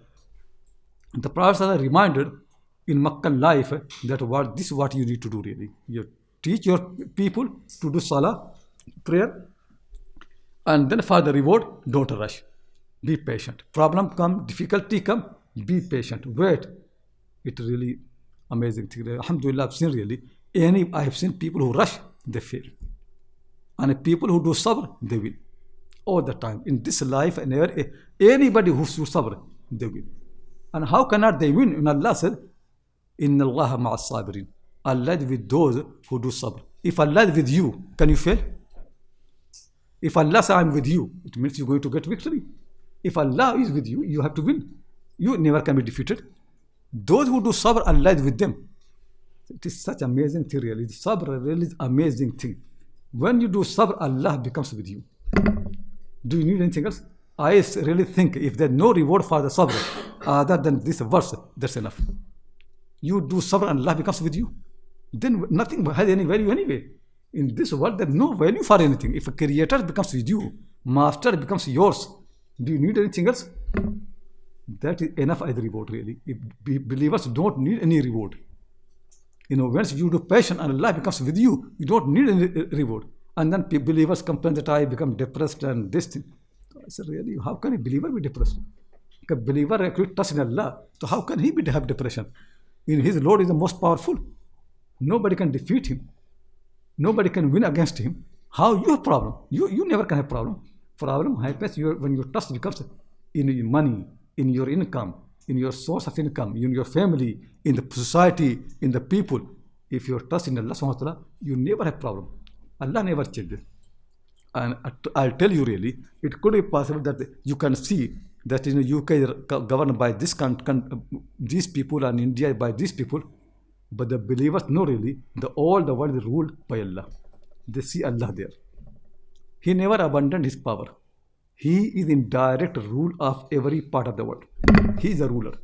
The Prophet reminded in Meccan life that this is what you need to do really. You teach your people to do salah, prayer, and then for the reward, don't rush. Be patient. Problem come, difficulty come, be patient. Wait. It's really amazing thing. Alhamdulillah, I've seen really. I have seen people who rush, they fail. And people who do sabr, they win. All the time. In this life, and anybody who do sabr, they win. And how cannot they win? And Allah said, Inna Allah ma'as sabirin. Allah is with those who do sabr. If Allah is with you, can you fail? If Allah says, I'm with you, it means you're going to get victory. If Allah is with you, you have to win. You never can be defeated. Those who do sabr, Allah is with them. It is such amazing thing really. Sabr really is amazing thing. When you do sabr, Allah becomes with you. Do you need anything else? I really think if there's no reward for the sabr other than this verse, that's enough. You do sabr and Allah becomes with you. Then nothing has any value anyway. In this world, there's no value for anything. If a creator becomes with you, master becomes yours, do you need anything else? That is enough as a reward really. If believers don't need any reward. Once you do passion and Allah becomes with you, you don't need any reward. And then believers complain that I become depressed and this thing. So I said, really, how can a believer be depressed? A believer actually trusts in Allah. So how can he have depression? His Lord is the most powerful. Nobody can defeat him. Nobody can win against him. How you have problem? You never can have problem. Problem happens when your trust becomes in your money, in your income, in your source of income, in your family, in the society, in the people. If you trust in Allah subhanahu wa ta'ala, you never have problem. Allah never changes. And I'll tell you really, it could be possible that you can see that in the UK is governed by these people and India by these people, but the believers know really all the world is ruled by Allah. They see Allah there. He never abandoned His power. He is in direct rule of every part of the world. He is the ruler.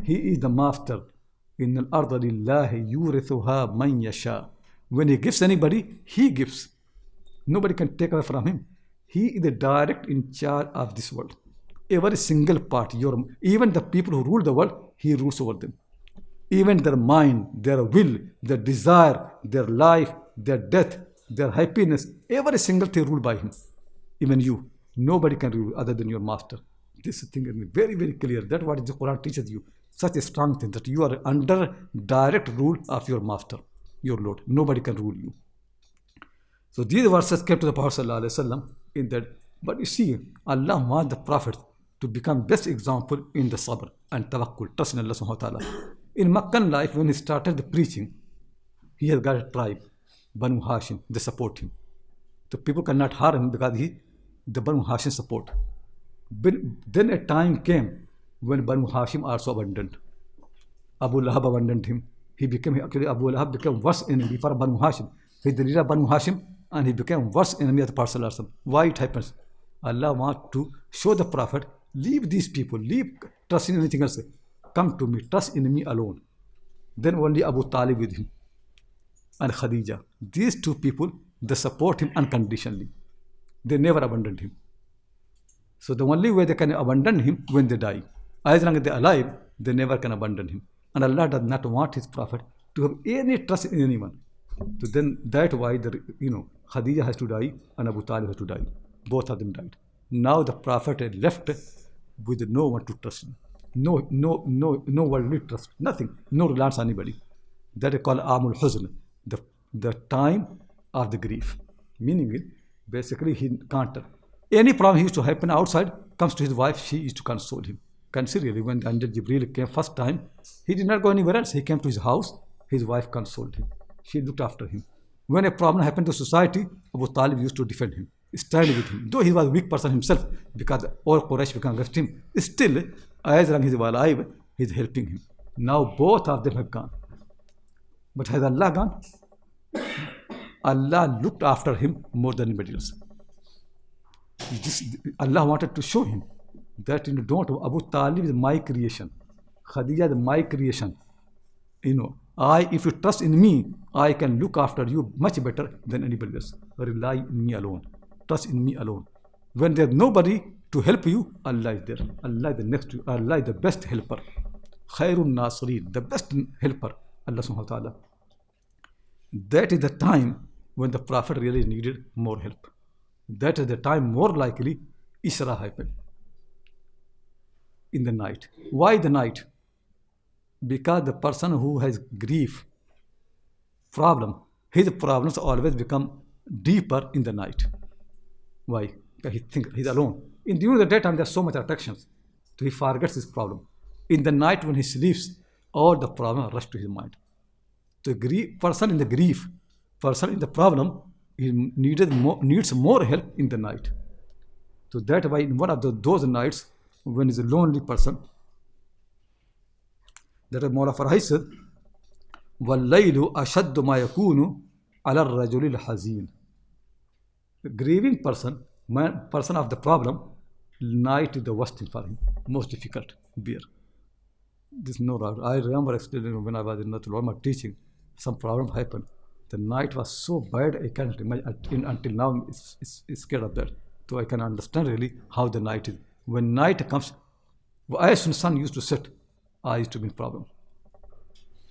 He is the master. In al-arda lillahi yurithuha man yasha. When He gives anybody, He gives. Nobody can take away from Him. He is the direct in charge of this world. Every single part, even the people who rule the world, He rules over them. Even their mind, their will, their desire, their life, their death, their happiness, every single thing ruled by Him. Even you. Nobody can rule other than your master. This thing is very, very clear. That's what the Quran teaches you. Such a strong thing that you are under direct rule of your master, your Lord. Nobody can rule you. So these verses came to the Prophet ﷺ in that. But you see, Allah wants the Prophet to become best example in the sabr and tawakkul, trust in Allah subhanahu wa ta'ala. In Meccan life, when he started the preaching, he has got a tribe, Banu Hashim, they support him. The people cannot harm him because the Banu Hashim support. Then a time came when Banu Hashim also abandoned. Abu Lahab abandoned him. Actually Abu Lahab became worse enemy for Banu Hashim. He is the leader of Banu Hashim and he became worse enemy of the Prophet ﷺ. Why it happens? Allah wants to show the Prophet, leave these people, leave trust in anything else. Come to me, trust in me alone. Then only Abu Talib with him and Khadija. These two people, they support him unconditionally. They never abandoned him. So the only way they can abandon him when they die. As long as they are alive, they never can abandon him. And Allah does not want His Prophet to have any trust in anyone. So then that's why Khadija has to die and Abu Talib has to die. Both of them died. Now the Prophet had left with no one to trust him. No worldly trust. Nothing. No reliance on anybody. That is called Amul Huzn, the time of the grief. Meaning, basically, he can't. Any problem he used to happen outside comes to his wife. She used to console him. Consider when the angel Jibreel came first time, he did not go anywhere else. He came to his house. His wife consoled him. She looked after him. When a problem happened to society, Abu Talib used to defend him, stand with him. Though he was a weak person himself, because all Quraysh became against him, still, as long as he was alive, he is helping him. Now both of them have gone. But has Allah gone? Allah looked after him more than anybody else. Allah wanted to show him that Abu Talib is my creation. Khadija is my creation. If you trust in me, I can look after you much better than anybody else. Rely in me alone. Trust in me alone. When there's nobody to help you, Allah is there. Allah is the next to you. Allah is the best helper. Khairun Nasreen, the best helper. Allah subhanahu wa ta'ala. That is the time when the Prophet really needed more help. That is the time more likely Isra happened. In the night. Why the night? Because the person who has grief problem, his problems always become deeper in the night. Why? Because he thinks he's alone. During the daytime, there's so much attractions, so he forgets his problem. In the night, when he sleeps, all the problems rush to his mind. The person in the problem, he needs more help in the night. So that's why in one of those nights, when he's a lonely person, that is Mawla Farhai said, وَاللَّيْلُ أَشَدُّ مَا يَكُونُ عَلَى الرَّجُلِ الْحَزِينِ. The grieving person of the problem, night is the worst thing for him, most difficult, bear. This is no doubt. I remember when I was in Natul Ulama teaching, some problem happened. The night was so bad, I can't imagine, until now it's scared of that. So I can understand really how the night is. When night comes, as soon as sun used to set, I used to be in problem.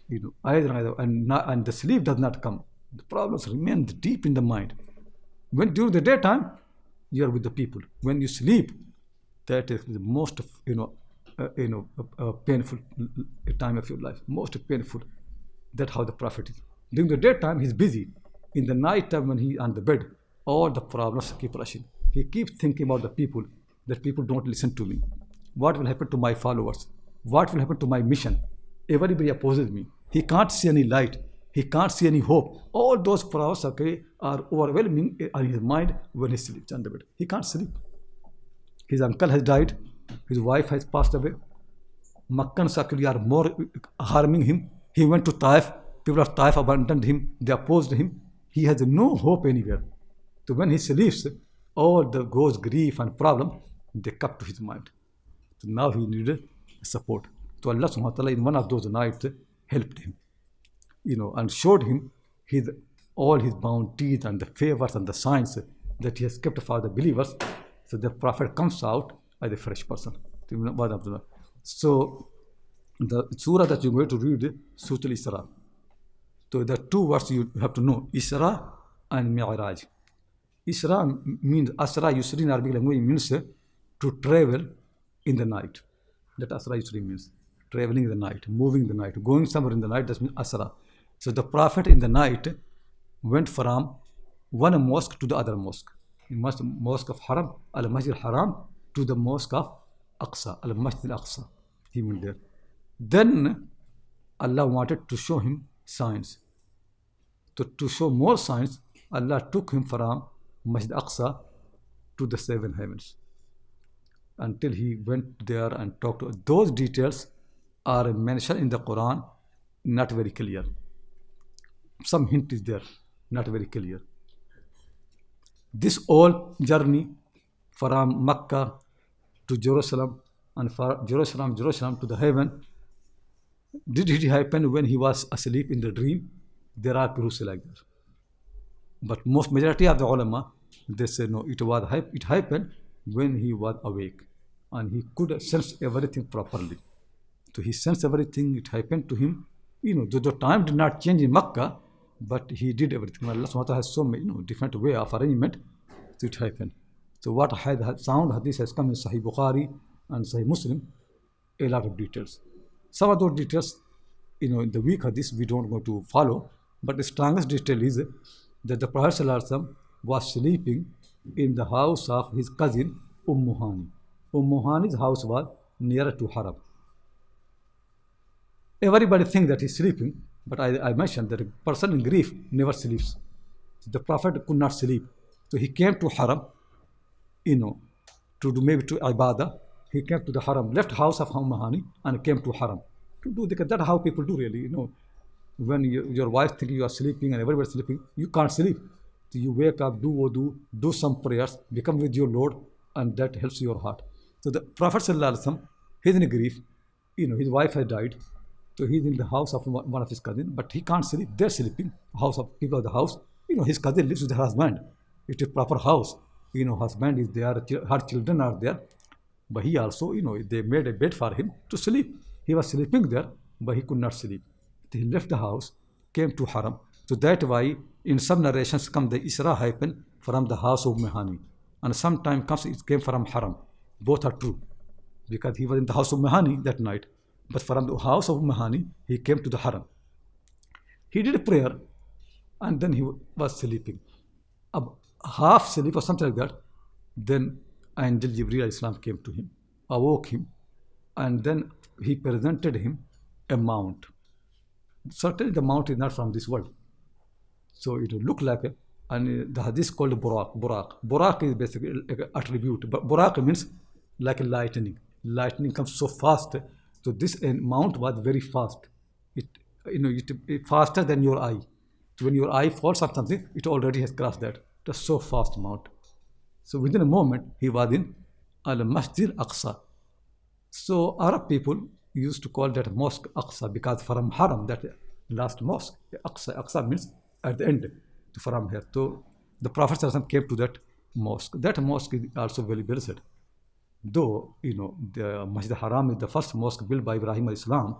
And the sleep does not come. The problems remain deep in the mind. When during the daytime, you are with the people. When you sleep, that is the most painful time of your life. Most painful. That's how the Prophet is. During the daytime, he's busy. In the night time, when he's on the bed, all the problems keep rushing. He keeps thinking about the people, that people don't listen to me. What will happen to my followers? What will happen to my mission? Everybody opposes me. He can't see any light. He can't see any hope. All those problems are overwhelming on his mind when he sleeps on the bed. He can't sleep. His uncle has died. His wife has passed away. Makkans are more harming him. He went to Taif. People of Taif abandoned him. They opposed him. He has no hope anywhere. So when he sleeps, all those grief and problem, they come to his mind. So now he needed support. So Allah subhanahu wa ta'ala in one of those nights helped him, and showed him all his bounties and the favors and the signs that he has kept for the believers. So the Prophet comes out as a fresh person. So the surah that you're going to read, Surah al-Isra. So the two words you have to know, Israʼ and Mi'raj. Isra means, Asra Yusri in Arabic language means to travel in the night. That Asra Yusri means traveling in the night, moving in the night, going somewhere in the night. That means Asra. So the Prophet in the night went from one mosque to the other mosque. Mosque of Haram, Al-Masjid Haram, to the mosque of Aqsa, Al-Masjid Al-Aqsa. He went there. Then Allah wanted to show him signs. To show more signs, Allah took him from Masjid Aqsa to the seven heavens until he went there and talked to. Those details are mentioned in the Qur'an, not very clear. Some hint is there, not very clear. This whole journey from Makkah to Jerusalem and from Jerusalem to the heaven, did it happen when he was asleep in the dream? There are proofs like that. But most majority of the ulama, they say no, it happened when he was awake and he could sense everything properly. So he sensed everything, it happened to him. The time did not change in Makkah, but he did everything. Allah subhanahu wa ta'ala has so many different way of arrangement to it happen. So what sound hadith has come in Sahih Bukhari and Sahih Muslim, a lot of details. Some of those details, in the weak hadith we don't want to follow, but the strongest detail is that the Prophet ﷺ was sleeping in the house of his cousin Hani. Hani's house was nearer to Haram. Everybody thinks that he's sleeping, but I mentioned that a person in grief never sleeps. The Prophet could not sleep. So he came to Haram, to do maybe to Ibadah. He came to the Haram, left house of Hani and came to Haram. To do that's how people do really, When your wife thinks you are sleeping and everybody's sleeping, you can't sleep. So you wake up, do wudu, do some prayers, become with your Lord, and that helps your heart. So the Prophet ﷺ, he's in grief, his wife has died. So he's in the house of one of his cousins, but he can't sleep. They're sleeping. House of people of the house. His cousin lives with her husband. It's a proper house. Husband is there, her children are there. But he also, they made a bed for him to sleep. He was sleeping there, but he could not sleep. He left the house, came to Haram. So that's why in some narrations come the Isra happened from the house of Hani. And sometimes comes it came from Haram. Both are true. Because he was in the house of Hani that night. But from the house of Hani, he came to the Haram. He did a prayer and then he was sleeping. Half sleep or something like that. Then Angel Jibreel Islam came to him, awoke him, and then he presented him a mount. Certainly the mount is not from this world. So it will look like and the hadith is called Buraq. Buraq is basically an attribute, but Buraq means like a lightning. Lightning comes so fast. So this mount was very fast. It faster than your eye. So when your eye falls on something, it already has crossed that. That's so fast mount. So within a moment, he was in Al-Masjid Aqsa. So Arab people used to call that mosque Aqsa because from Haram, that last mosque, Aqsa means at the end from here. So the Prophet ﷺ came to that mosque. That mosque is also very blessed. Though, the Masjid Haram is the first mosque built by Ibrahim al-Islam,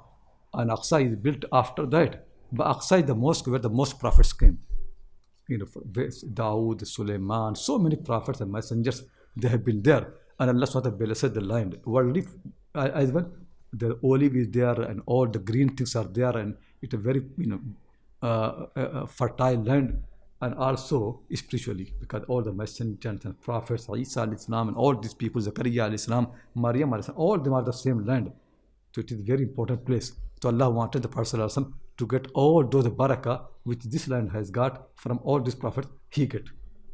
and Aqsa is built after that. But Aqsa is the mosque where the most prophets came. Dawood, Sulaiman, so many prophets and messengers, they have been there. And Allah SWT blessed the land. Worldly as well, the olive is there and all the green things are there, and it's a very, fertile land. And also spiritually, because all the messengers and prophets, Isa al-Islam, and all these people, Zakaria al-Islam, Maryam al-Islam, all of them are the same land. So it is a very important place. So Allah wanted the Prophet ﷺ to get all those barakah which this land has got from all these prophets, he get.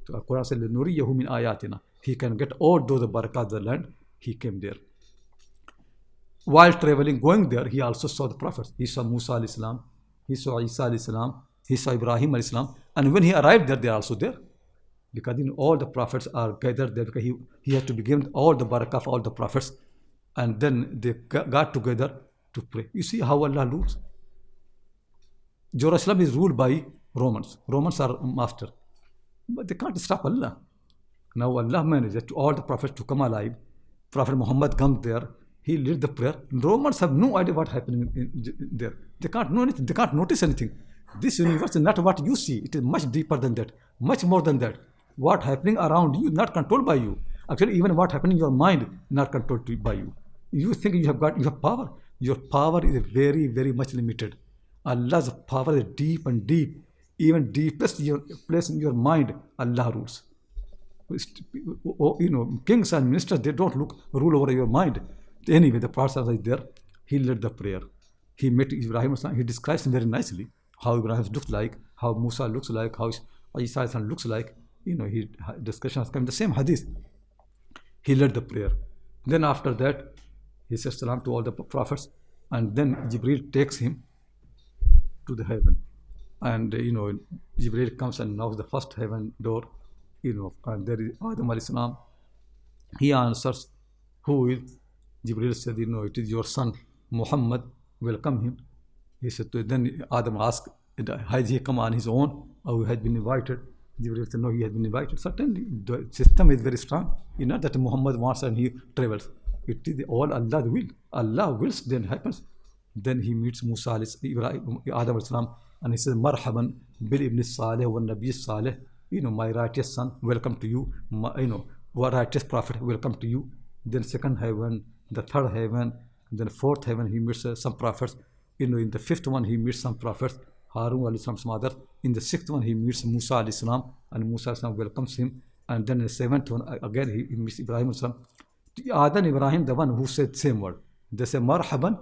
So Qur'an says, "Nuriyahu min ayatina." He can get all those barakah of the land. He came there. While traveling, going there, he also saw the prophets. He saw Musa al-Islam, he saw Isa al-Islam, he saw Ibrahim al-Islam. And when he arrived there, they are also there. Because all the prophets are gathered there, because he had to be given all the barakah of all the prophets. And then they got together to pray. You see how Allah rules. Jerusalem is ruled by Romans. Romans are master. But they can't stop Allah. Now Allah managed all the prophets to come alive. Prophet Muhammad comes there. He led the prayer. Romans have no idea what's happening there. They can't know anything. They can't notice anything. This universe is not what you see. It is much deeper than that. Much more than that. What happening around you is not controlled by you. Actually, even what happening in your mind not controlled by you. You think you have power. Your power is very, very much limited. Allah's power is deep and deep. Even deepest place in your mind, Allah rules. Kings and ministers, they don't rule over your mind. Anyway, the Prophet is there. He led the prayer. He met Ibrahim. He describes him very nicely. How Ibrahim looks like, how Musa looks like, how Isa looks like. Discussion has come in the same hadith. He led the prayer. Then after that, he says salam to all the prophets. And then Jibreel takes him to the heaven. And, Jibreel comes and knocks the first heaven door. And there is Adam al-Islam. He answers, who is? Jibreel said, it is your son, Muhammad. Welcome him. He said, then Adam asked, has he come on his own or he has been invited? Jibreel said, no, he has been invited. Certainly, the system is very strong. Not that Muhammad wants and he travels. It is all Allah's will. Allah wills, then happens. Then he meets Musa, Adam al-Islam. and he says, Marhaban bil ibn salih wa nabi salih, my righteous son, welcome to you, what righteous prophet, welcome to you. Then second heaven, the third heaven, then fourth heaven, he meets some prophets. In the fifth one, he meets some prophets, Harun alayhi salam, some other. In the sixth one, he meets Musa alayhi salam, and Musa alayhi salam welcomes him. And then in the seventh one, again, he meets Ibrahim alayhi salam. Adam Ibrahim, the one who said same word. They say, Marhaban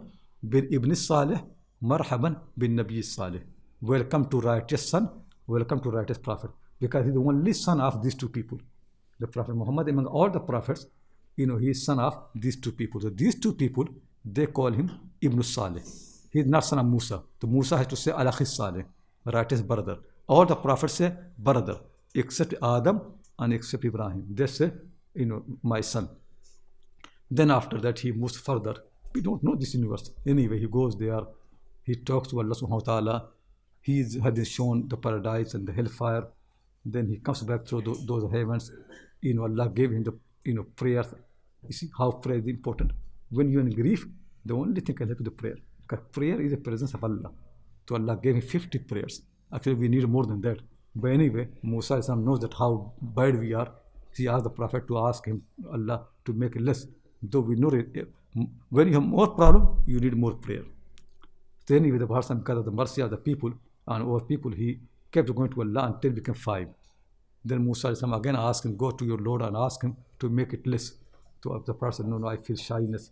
bin ibn salih, Marhaban bin nabi salih. Welcome to righteous son, welcome to righteous prophet. Because he's the only son of these two people. The Prophet Muhammad, among all the prophets, he is son of these two people. So these two people, they call him Ibn Salih. He is not son of Musa. So Musa has to say Al-Akhi Salih, righteous brother. All the prophets say brother, except Adam and except Ibrahim. They say, my son. Then after that, he moves further. We don't know this universe. Anyway, he goes there. He talks to Allah subhanahu wa ta'ala. He has been shown the paradise and the hellfire. Then he comes back through those heavens. Allah gave him the prayers. You see how prayer is important. When you're in grief, the only thing can help you is the prayer. Because prayer is the presence of Allah. So Allah gave him 50 prayers. Actually, we need more than that. But anyway, Musa knows that how bad we are. He asked the Prophet to ask him, Allah, to make it less. Though we know it, when you have more problem, you need more prayer. So anyway, the Prophet, because of the mercy of the people and our people, he kept going to Allah until it became 5. Then Musa again asked him, go to your Lord and ask him to make it less. So the Prophet said, no, I feel shyness.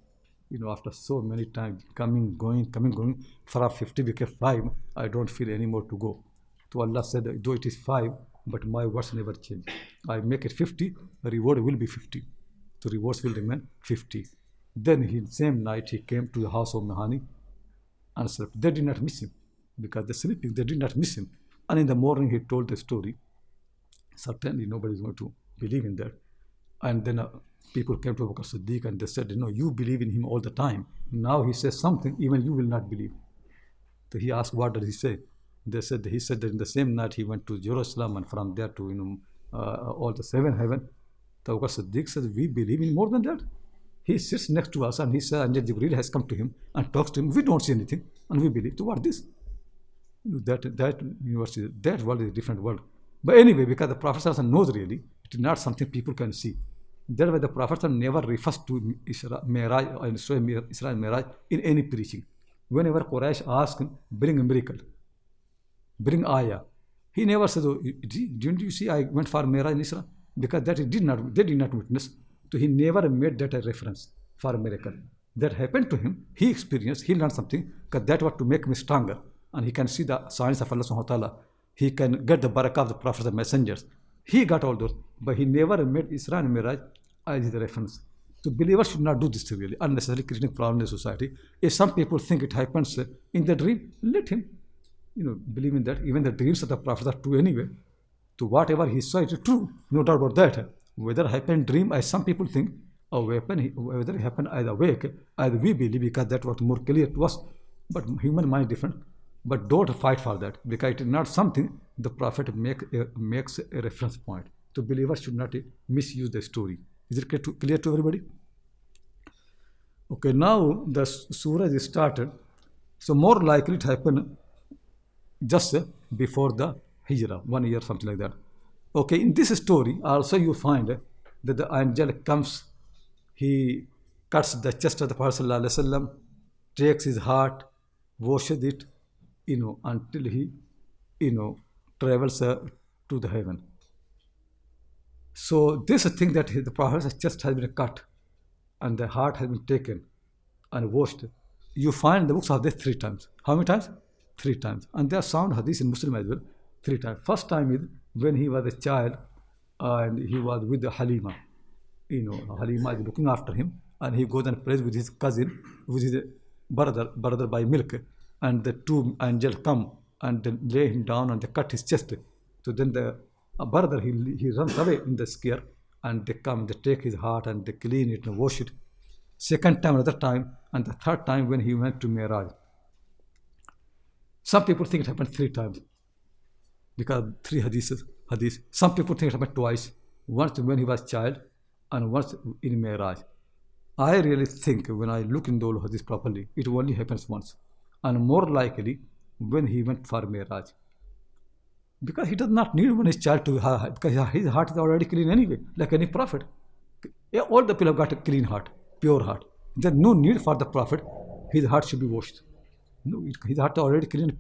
After so many times, coming, going, from 50 became 5, I don't feel any more to go. So Allah said, though it is 5, but my words never change. I make it 50, the reward will be 50. So rewards will remain 50. Then in the same night, he came to the house of Mahani and slept. They did not miss him because they're sleeping. They did not miss him. And in the morning, he told the story. Certainly, nobody is going to believe in that. And then people came to Abu Bakr Siddiq and they said, you believe in him all the time. Now he says something, even you will not believe. So he asked, what did he say? He said that in the same night, he went to Jerusalem and from there to, all the 7 heaven. So Abu Bakr Siddiq said, we believe in more than that. He sits next to us and he said, and Jibreel has come to him and talks to him. We don't see anything and we believe. So what this? That university, that world is a different world. But anyway, because the Prophet knows really, it is not something people can see. That's why the Prophet never refers to Isra, Mi'raj, or Israʼ and Mi'raj in any preaching. Whenever Quraysh asks him, bring a miracle, bring ayah, he never says, didn't you see I went for Mi'raj and Isra? Because that they did not witness. So he never made that a reference for a miracle. That happened to him, he experienced, he learned something, because that was to make him stronger. And he can see the signs of Allah subhanahu wa ta'ala. He can get the barakah of the prophets and messengers. He got all those, but he never made Isra and Mi'raj as the reference. So believers should not do this really, unnecessarily creating problem in the society. If some people think it happens in the dream, let him, believe in that. Even the dreams of the prophets are true anyway. So whatever he saw, it is true, no doubt about that. Whether it happened dream, as some people think, or whether it happened as awake, as we believe, because that was more clear to us. But human mind is different. But don't fight for that, because it is not something the Prophet makes a reference point. So believers should not misuse the story. Is it clear to everybody? Okay, now the surah is started. So more likely it happened just before the Hijrah, 1 year, something like that. Okay, in this story also you find that the angel comes, he cuts the chest of the Prophet ﷺ, takes his heart, washes it, until he, travels to the heaven. So this thing that the Prophet's chest has been cut and the heart has been taken and washed, you find the books of this 3 times. How many times? 3 times. And there are sound hadith in Muslim as well, 3 times. First time is when he was a child and he was with the Halima. Halima is looking after him and he goes and prays with his cousin, with his brother by milk. And the 2 angels come and then lay him down and they cut his chest. So then the brother, he runs away in the scare and they come, they take his heart and they clean it and wash it. Second time, another time, and the third time when he went to Mi'raj. Some people think it happened 3 times because 3 hadith. Some people think it happened twice. Once when he was a child and once in Mi'raj. I really think when I look in the hadith properly, it only happens once. And more likely, when he went for Mi'raj. Because he does not need when his child to because his heart is already clean anyway, like any prophet. All the people have got a clean heart, pure heart. There's no need for the prophet. His heart should be washed. No, his heart is already clean,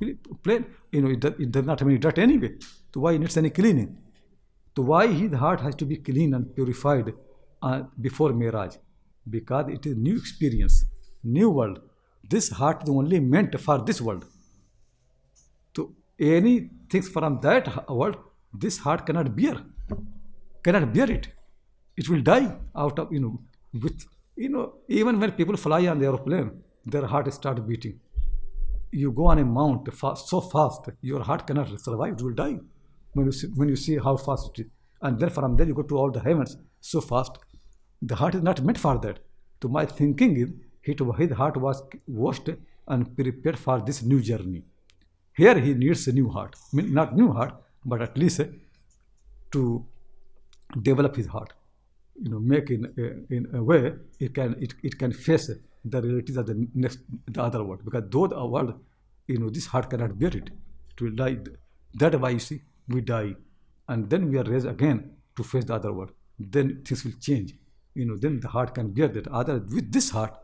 plain. It does not have any dirt anyway. So why it needs any cleaning? So why his heart has to be clean and purified before Mi'raj? Because it is new experience, new world. This heart is only meant for this world. So anything from that world, this heart cannot bear it. It will die out of, even when people fly on the aeroplane, their heart starts beating. You go on a mount so fast, your heart cannot survive, it will die when you see how fast it is. And then from there you go to all the heavens so fast. The heart is not meant for that. So my thinking is, his heart was washed and prepared for this new journey. Here he needs a new heart. I mean, not new heart, but at least to develop his heart. Make in a way it can face the realities of the other world. Because though the world, this heart cannot bear it. It will die. That's why you see, we die. And then we are raised again to face the other world. Then things will change. Then the heart can bear that. With this heart,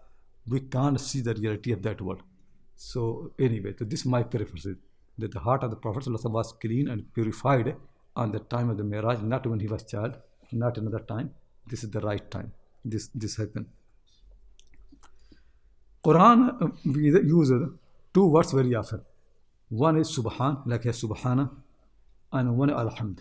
we can't see the reality of that world. So anyway, so this is my preference, that the heart of the Prophet was clean and purified on the time of the Mi'raj, not when he was child, not another time. This is the right time. This happened. Qur'an we use two words very often. One is Subhan, like here Subhana, and one is Alhamd.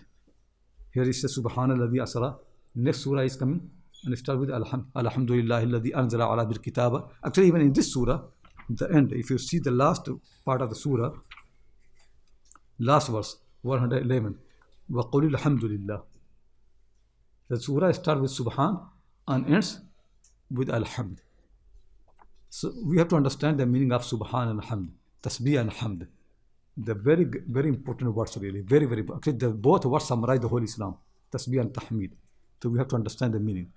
Here is Subhana alladhi asra. Next surah is coming, and it starts with Alhamdulillah alladhi anzala ala bil kitaba. Actually, even in this surah, the end, if you see the last part of the surah, last verse, 111, وَقُلِ الْحَمْدُ لِلَّهِ. The surah starts with Subhan and ends with Alhamd. So we have to understand the meaning of Subhan and Hamd, Tasbih and Hamd. The very, very important words really, very, very, actually both words summarize the whole Islam, Tasbih and Tahmid. So we have to understand the meaning.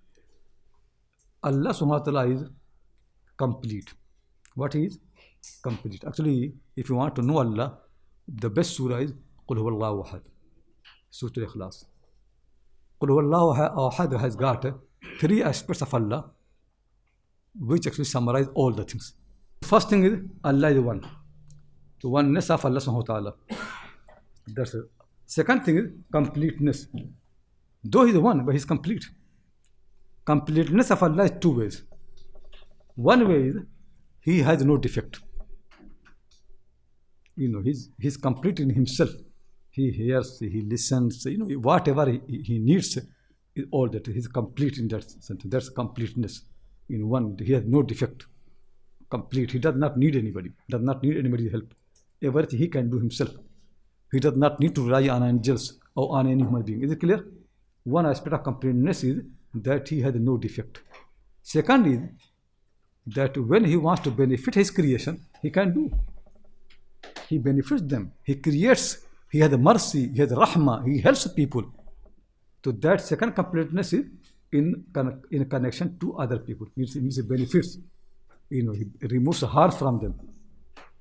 Allah subhanahu wa ta'ala is complete. What is complete? Actually, if you want to know Allah, the best surah is Qul huwallahu ahad, Surah Al-Ikhlas. Qul huwallahu ahad has got three aspects of Allah, which actually summarize all the things. First thing is Allah is one. The oneness of Allah subhanahu wa ta'ala. That's it. Second thing is completeness. Though he is one, but he is complete. Completeness of Allah is two ways. One way is he has no defect. He's complete in himself. He hears, he listens, whatever he needs, all that. He's complete in that sense. That's completeness. In one, he has no defect. Complete. He does not need anybody. Does not need anybody's help. Everything he can do himself. He does not need to rely on angels or on any human being. Is it clear? One aspect of completeness is that he has no defect. Second is that when he wants to benefit his creation, he can do. He benefits them. He creates. He has mercy. He has rahmah. He helps people. So that second completeness is in connection to other people. It means he benefits. He removes harm from them.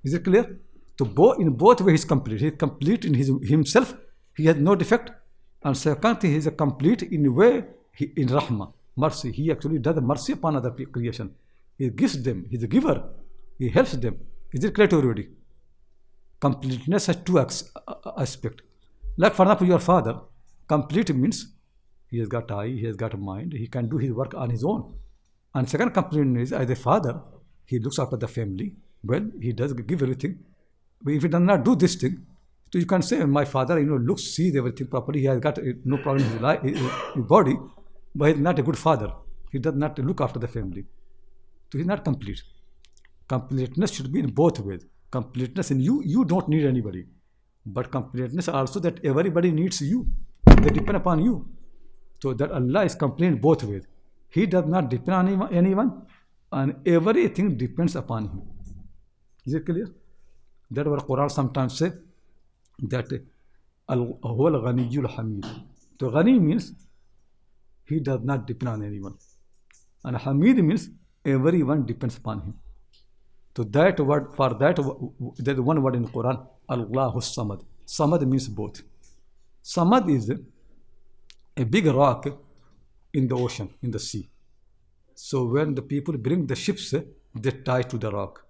Is it clear? So in both ways he is complete. He is complete in himself. He has no defect. And second, he is a complete in a way, in rahmah, mercy. He actually does mercy upon other creation. He gives them. He is a giver. He helps them. Is it clear to everybody? Completeness has two aspects. Like for example, your father, complete means he has got eye, he has got a mind, he can do his work on his own. And second completeness is, as a father, he looks after the family. Well, he does give everything. But if he does not do this thing, so you can say, my father, sees everything properly. He has got no problem in his body, but he is not a good father. He does not look after the family. So he is not complete. Completeness should be in both ways. Completeness in you don't need anybody. But completeness also that everybody needs you. They depend upon you. So that Allah is complete in both ways. He does not depend on anyone, and everything depends upon him. Is it clear? That's what Qur'an sometimes says, that huwa al-Ghaniyyul Hamid. So Ghani means he does not depend on anyone. And Hamid means everyone depends upon him. So that word, for that, there's one word in Quran, Allahu Samad. Samad means both. Samad is a big rock in the ocean, in the sea. So when the people bring the ships, they tie to the rock.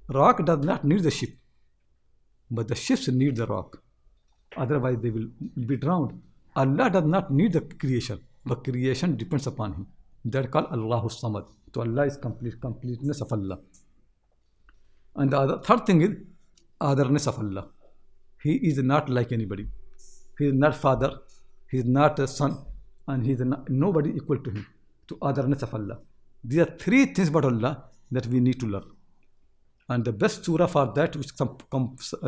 Rock does not need the ship, but the ships need the rock. Otherwise, they will be drowned. Allah does not need the creation, but creation depends upon Him. That called Allahu Samad. So Allah is completeness of Allah. And the third thing is otherness of Allah. He is not like anybody. He is not father. He is not a son, and he is nobody equal to Him. To otherness of Allah. These are three things about Allah that we need to learn. And the best surah for that, which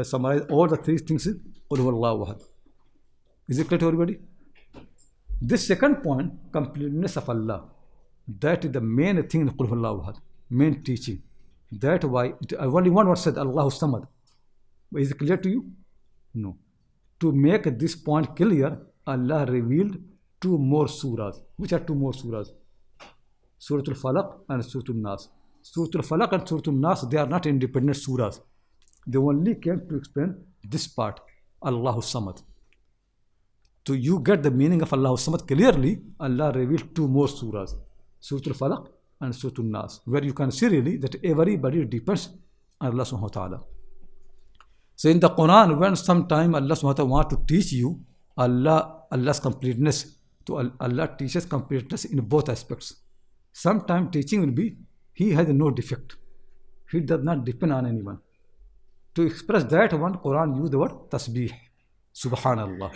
summarize all the three things, is Qul Huwallahu Ahad. Is it clear to everybody? This second point, completeness of Allah, that is the main thing in Qul Huwallahu Ahad, main teaching. That why only one word said Allahu Samad. Is it clear to you? No. To make this point clear, Allah revealed two more surahs. Which are two more surahs? Surah Al-Falaq and Surah Al-Nas. Surah Al-Falaq and Surah Al-Nas, they are not independent surahs. They only came to explain this part, Allahu Samad. So you get the meaning of Allahu Samad clearly, Allah revealed two more surahs, Surah Al-Falaq and Surah Al-Nas, where you can see really that everybody depends on Allah subhanahu wa ta'ala. So in the Quran, when sometime Allah subhanahu wa ta'ala wants to teach you Allah's completeness, so Allah teaches completeness in both aspects. Sometimes teaching will be, He has no defect. He does not depend on anyone. To express that one, Quran use the word tasbih. Subhanallah.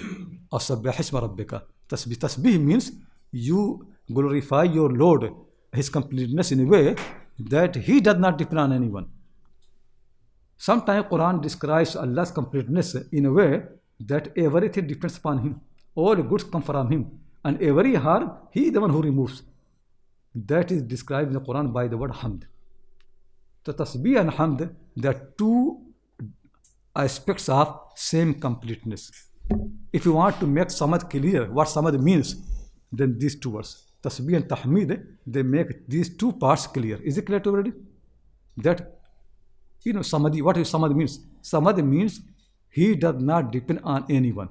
Or sabbih isma rabbika. Tasbih. Tasbih means you glorify your Lord, His completeness in a way that He does not depend on anyone. Sometimes Quran describes Allah's completeness in a way that everything depends upon Him. All goods come from Him. And every harm, He is the one who removes. That is described in the Quran by the word Hamd. So Tasbih and Hamd, they are two aspects of same completeness. If you want to make Samad clear, what Samad means, then these two words, Tasbih and Tahmid, they make these two parts clear. Is it clear to everybody? That, Samadi, what is Samad means? Samad means He does not depend on anyone.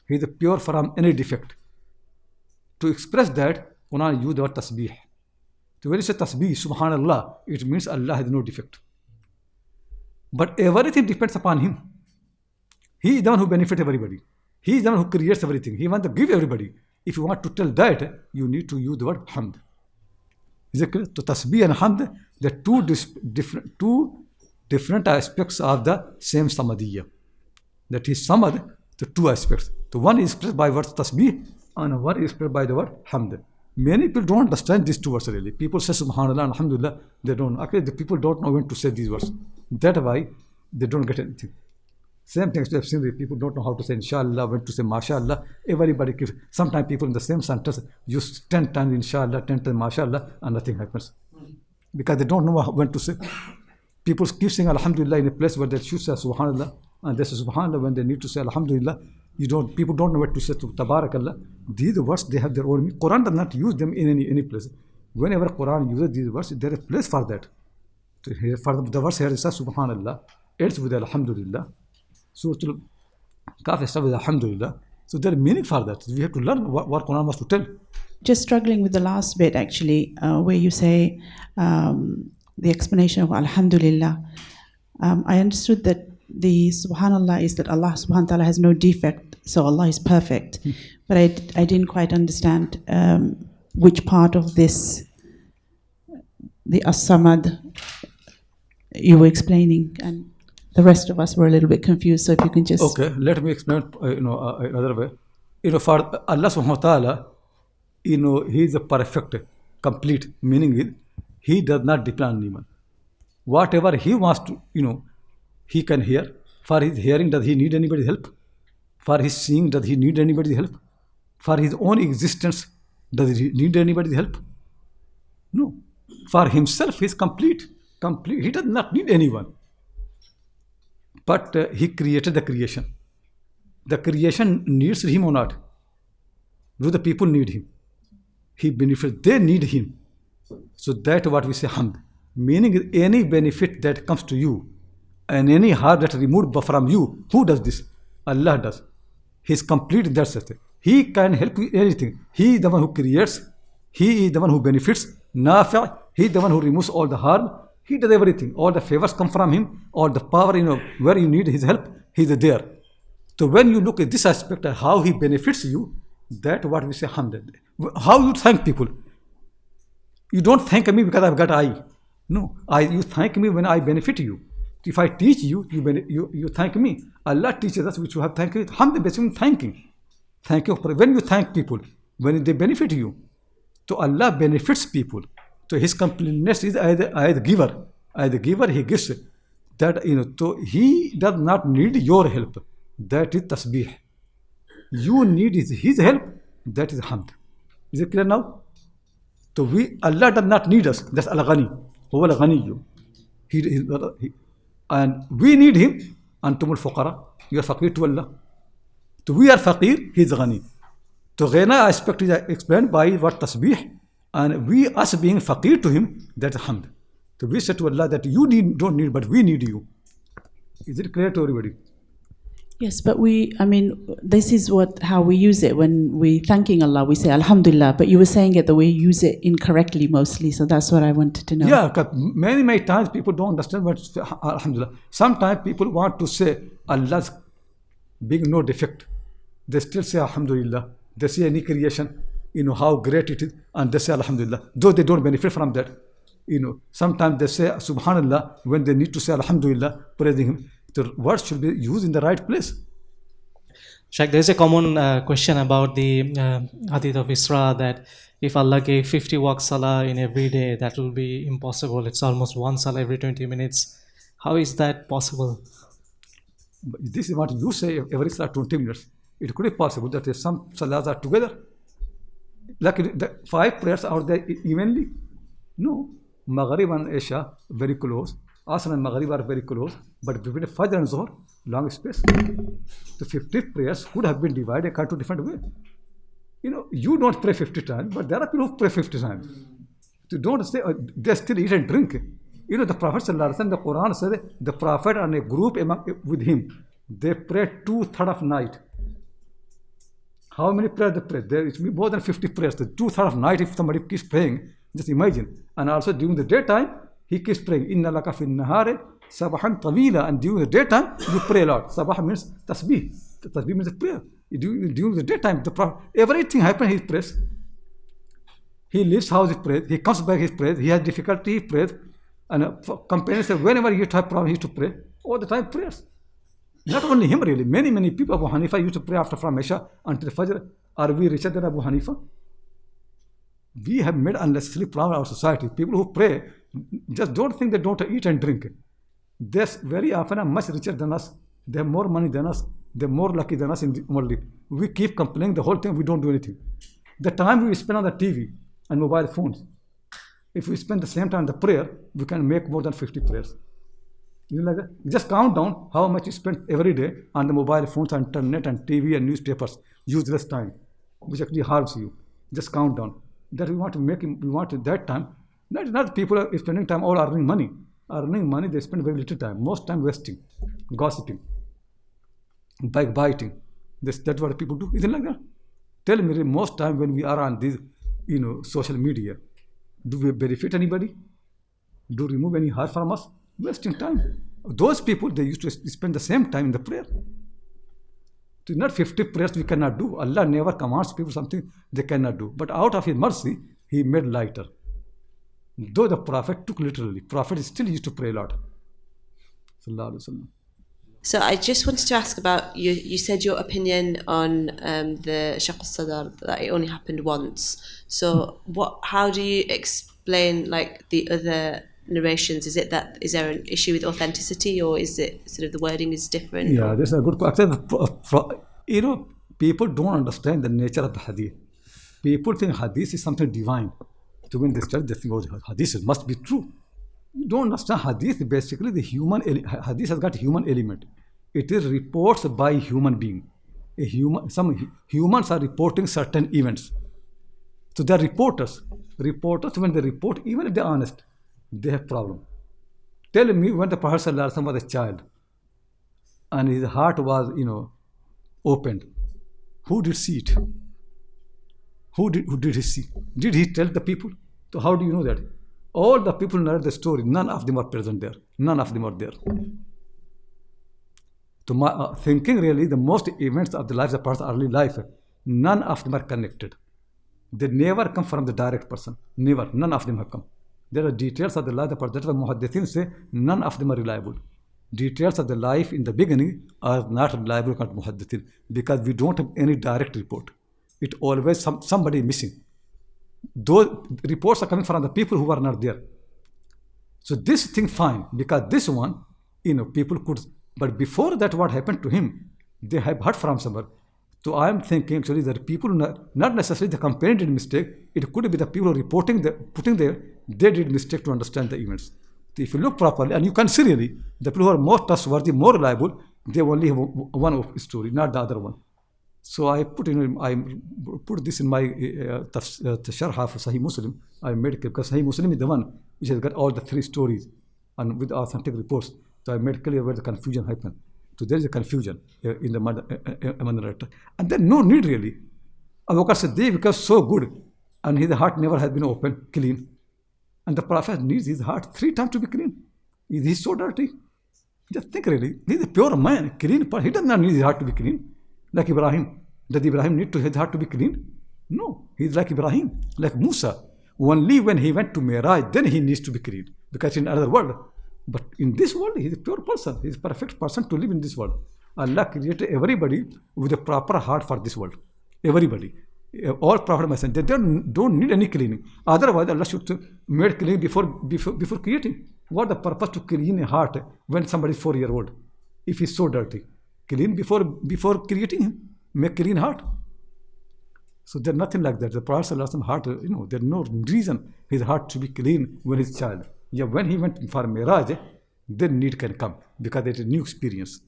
He is pure from any defect. To express that, Quran use the word tasbih. So when you say tasbih, subhanallah, it means Allah has no defect. But everything depends upon Him. He is the one who benefits everybody. He is the one who creates everything. He wants to give everybody. If you want to tell that, you need to use the word hamd. Is it clear? So tasbih and hamd, they are two different aspects of the same samadiyya. That is samad, the two aspects. So one is expressed by word tasbih and one is expressed by the word hamd. Many people don't understand these two words really. People say subhanallah, alhamdulillah, they don't. Actually, the people don't know when to say these words. That's why they don't get anything. Same things we have seen, people don't know how to say inshallah, when to say mashallah. Everybody gives, sometimes people in the same sentence use 10 times inshallah, 10 times mashallah, and nothing happens. Because they don't know when to say. People keep saying alhamdulillah in a place where they should say subhanallah, and they say subhanallah when they need to say alhamdulillah. People don't know what to say to tabarakallah. These words, they have their own meaning. Quran does not use them in any place. Whenever Quran uses these words, there is a place for that. So here, for the verse here, it says subhanallah, ends with alhamdulillah. Surah Al-Kahf starts with alhamdulillah. So there is meaning for that. We have to learn what Quran wants to tell. Just struggling with the last bit actually, where you say the explanation of alhamdulillah. I understood that the subhanallah is that Allah subhanahu wa ta'ala has no defect, so Allah is perfect. But I didn't quite understand which part of this, the as-samad, you were explaining, and the rest of us were a little bit confused. So if you can just... Okay, let me explain another way. For Allah subhanahu wa ta'ala, He is a perfect, complete, meaning He does not depend on anyone. Whatever He wants to, He can hear. For His hearing, does He need anybody's help? For His seeing, does He need anybody's help? For His own existence, does He need anybody's help? No. For Himself, He is complete. He does not need anyone. But He created the creation. The creation needs Him or not? Do the people need Him? He benefits. They need Him. So that's what we say hamd. Meaning any benefit that comes to you and any harm that is removed from you, who does this? Allah does. He is complete in that sense. He can help you in anything. He is the one who creates. He is the one who benefits. Nafi', he is the one who removes all the harm. He does everything. All the favors come from him. All the power, where you need his help, he is there. So when you look at this aspect of how he benefits you, that's what we say hamd. How you thank people? You don't thank me because I've got eye. No, you thank me when I benefit you. If I teach you, you thank me. Allah teaches us which you have thanked. Hamd basically thanking. Thank you. When you thank people, when they benefit you, so Allah benefits people. So his completeness is as giver. As the giver, he gives that, so he does not need your help. That is tasbih. You need his help. That is hamd. Is it clear now? So Allah does not need us. That's al-ghani. Huwa al-ghani. And we need him. Antumul fuqara. You are faqir to Allah. So we are faqir. He is ghani. So ghina aspect is explained by what tasbih. And us being faqir to him, that is hamd. So we say to Allah that you don't need, but we need you. Is it clear to everybody? Yes, but this is how we use it when we're thanking Allah. We say Alhamdulillah, but you were saying it the way you use it incorrectly mostly, so that's what I wanted to know. Yeah, because many times people don't understand what Alhamdulillah. Sometimes people want to say Allah's being no defect. They still say Alhamdulillah. They see any creation, how great it is, and they say Alhamdulillah, though they don't benefit from that. Sometimes they say Subhanallah when they need to say Alhamdulillah, praising him. The words should be used in the right place. Shaykh, there is a common question about the hadith of Isra that if Allah gave 50 waqt salah in every day, that will be impossible. It's almost one salah every 20 minutes. How is that possible? This is what you say, every salah 20 minutes. It could be possible that if some salahs are together. Like the 5 prayers are there evenly? No. Maghrib and Isha, very close. Asr and Maghrib are very close, but between Fajr and Zuhr, long space. The 50 prayers could have been divided according to different way. You don't pray 50 times, but there are people who pray 50 times. So don't say they still eat and drink. The Prophet ﷺ, the Qur'an says the Prophet and a group with him, they pray 2/3 of night. How many prayers they pray? There is more than 50 prayers. The 2/3 of night, if somebody keeps praying, just imagine. And also during the daytime, he keeps praying. Inna laka fi nahari sabahan tawila. And during the daytime, you pray a lot. Sabah means tasbih. Tasbih means prayer. During the daytime, everything happens, he prays. He leaves house, he prays. He comes back, he prays. He has difficulty, he prays. And companions say, whenever you have problem, he used to pray. All the time prayers. Not only him really. Many people, Abu Hanifa used to pray after from Isha until Fajr. Are we richer than Abu Hanifa? We have made unnecessary problem in our society. People who pray, just don't think they don't eat and drink. They very often are much richer than us. They have more money than us. They're more lucky than us in the world. We keep complaining the whole time, we don't do anything. The time we spend on the TV and mobile phones, if we spend the same time on the prayer, we can make more than 50 prayers. Like that? Just count down how much you spend every day on the mobile phones, and internet and TV and newspapers, useless time, which actually harms you. Just count down. That we want to make him, we want that time. That is not people are spending time all earning money. Earning money, they spend very little time. Most time wasting, gossiping, backbiting. That's what people do. Isn't it like that? Tell me, most time when we are on these, social media, do we benefit anybody? Do remove any harm from us? Wasting time. Those people, they used to spend the same time in the prayer. It is not 50 prayers we cannot do. Allah never commands people something they cannot do. But out of His mercy, He made lighter. Though the Prophet took literally, Prophet still used to pray a lot. Sallallahu Alaihi Wasallam. So I just wanted to ask about, you said your opinion on the Shaqq al-Sadr, that it only happened once. So how do you explain the other narrations? Is there an issue with authenticity, or is it sort of the wording is different? Yeah, that's a good question. People don't understand the nature of the hadith. People think hadith is something divine. So when they study, they think, oh, hadith must be true. You don't understand hadith. Basically, hadith has got human element. It is reports by human being. Some humans are reporting certain events. So they are reporters. Reporters, when they report, even if they are honest, they have problem. Tell me when the Prophet ﷺ was a child and his heart was, opened. Who did see it? Who did he see? Did he tell the people? So how do you know that? All the people narrate the story. None of them are present there. None of them are there. To my thinking, really, the most events of the lives of person's early life, none of them are connected. They never come from the direct person. Never. None of them have come. There are details of the life of the person. That's why Muhaddithin say none of them are reliable. Details of the life in the beginning are not reliable according to Muhaddithin because we don't have any direct report. It always somebody missing. Those reports are coming from the people who are not there. So this thing fine because this one, people could. But before that, what happened to him? They have heard from somewhere. So I am thinking actually that people, not necessarily the company did mistake. It could be the people putting there, they did mistake to understand the events. So if you look properly, and you can see really, the people who are more trustworthy, more reliable, they only have one story, not the other one. So I put this in my Sharh of Sahih Muslim. I made it because Sahih Muslim is the one which has got all the three stories and with authentic reports. So I made clear where the confusion happened. So there is a confusion in the narrator. And then no need really. Abu Bakr Siddiq becomes so good and his heart never has been open, clean. And the Prophet needs his heart 3 times to be clean. He's so dirty. Just think really. He's a pure man, clean. He does not need his heart to be clean. Like Ibrahim. Does Ibrahim need his heart to be clean? No. He's like Ibrahim, like Musa. Only when he went to Mi'raj, then he needs to be clean. Because in another world. But in this world, he's a pure person. He's a perfect person to live in this world. Allah created everybody with a proper heart for this world. Everybody. All prophet messengers, they don't need any cleaning. Otherwise, Allah should made clean before creating. What the purpose to clean a heart when somebody is 4-year-old? If he's so dirty. Clean before creating him. Make clean heart. So there's nothing like that. The Prophet heart, there's no reason his heart should be clean when he's child. Yeah, when he went for Mi'raj, then need can come because it's a new experience.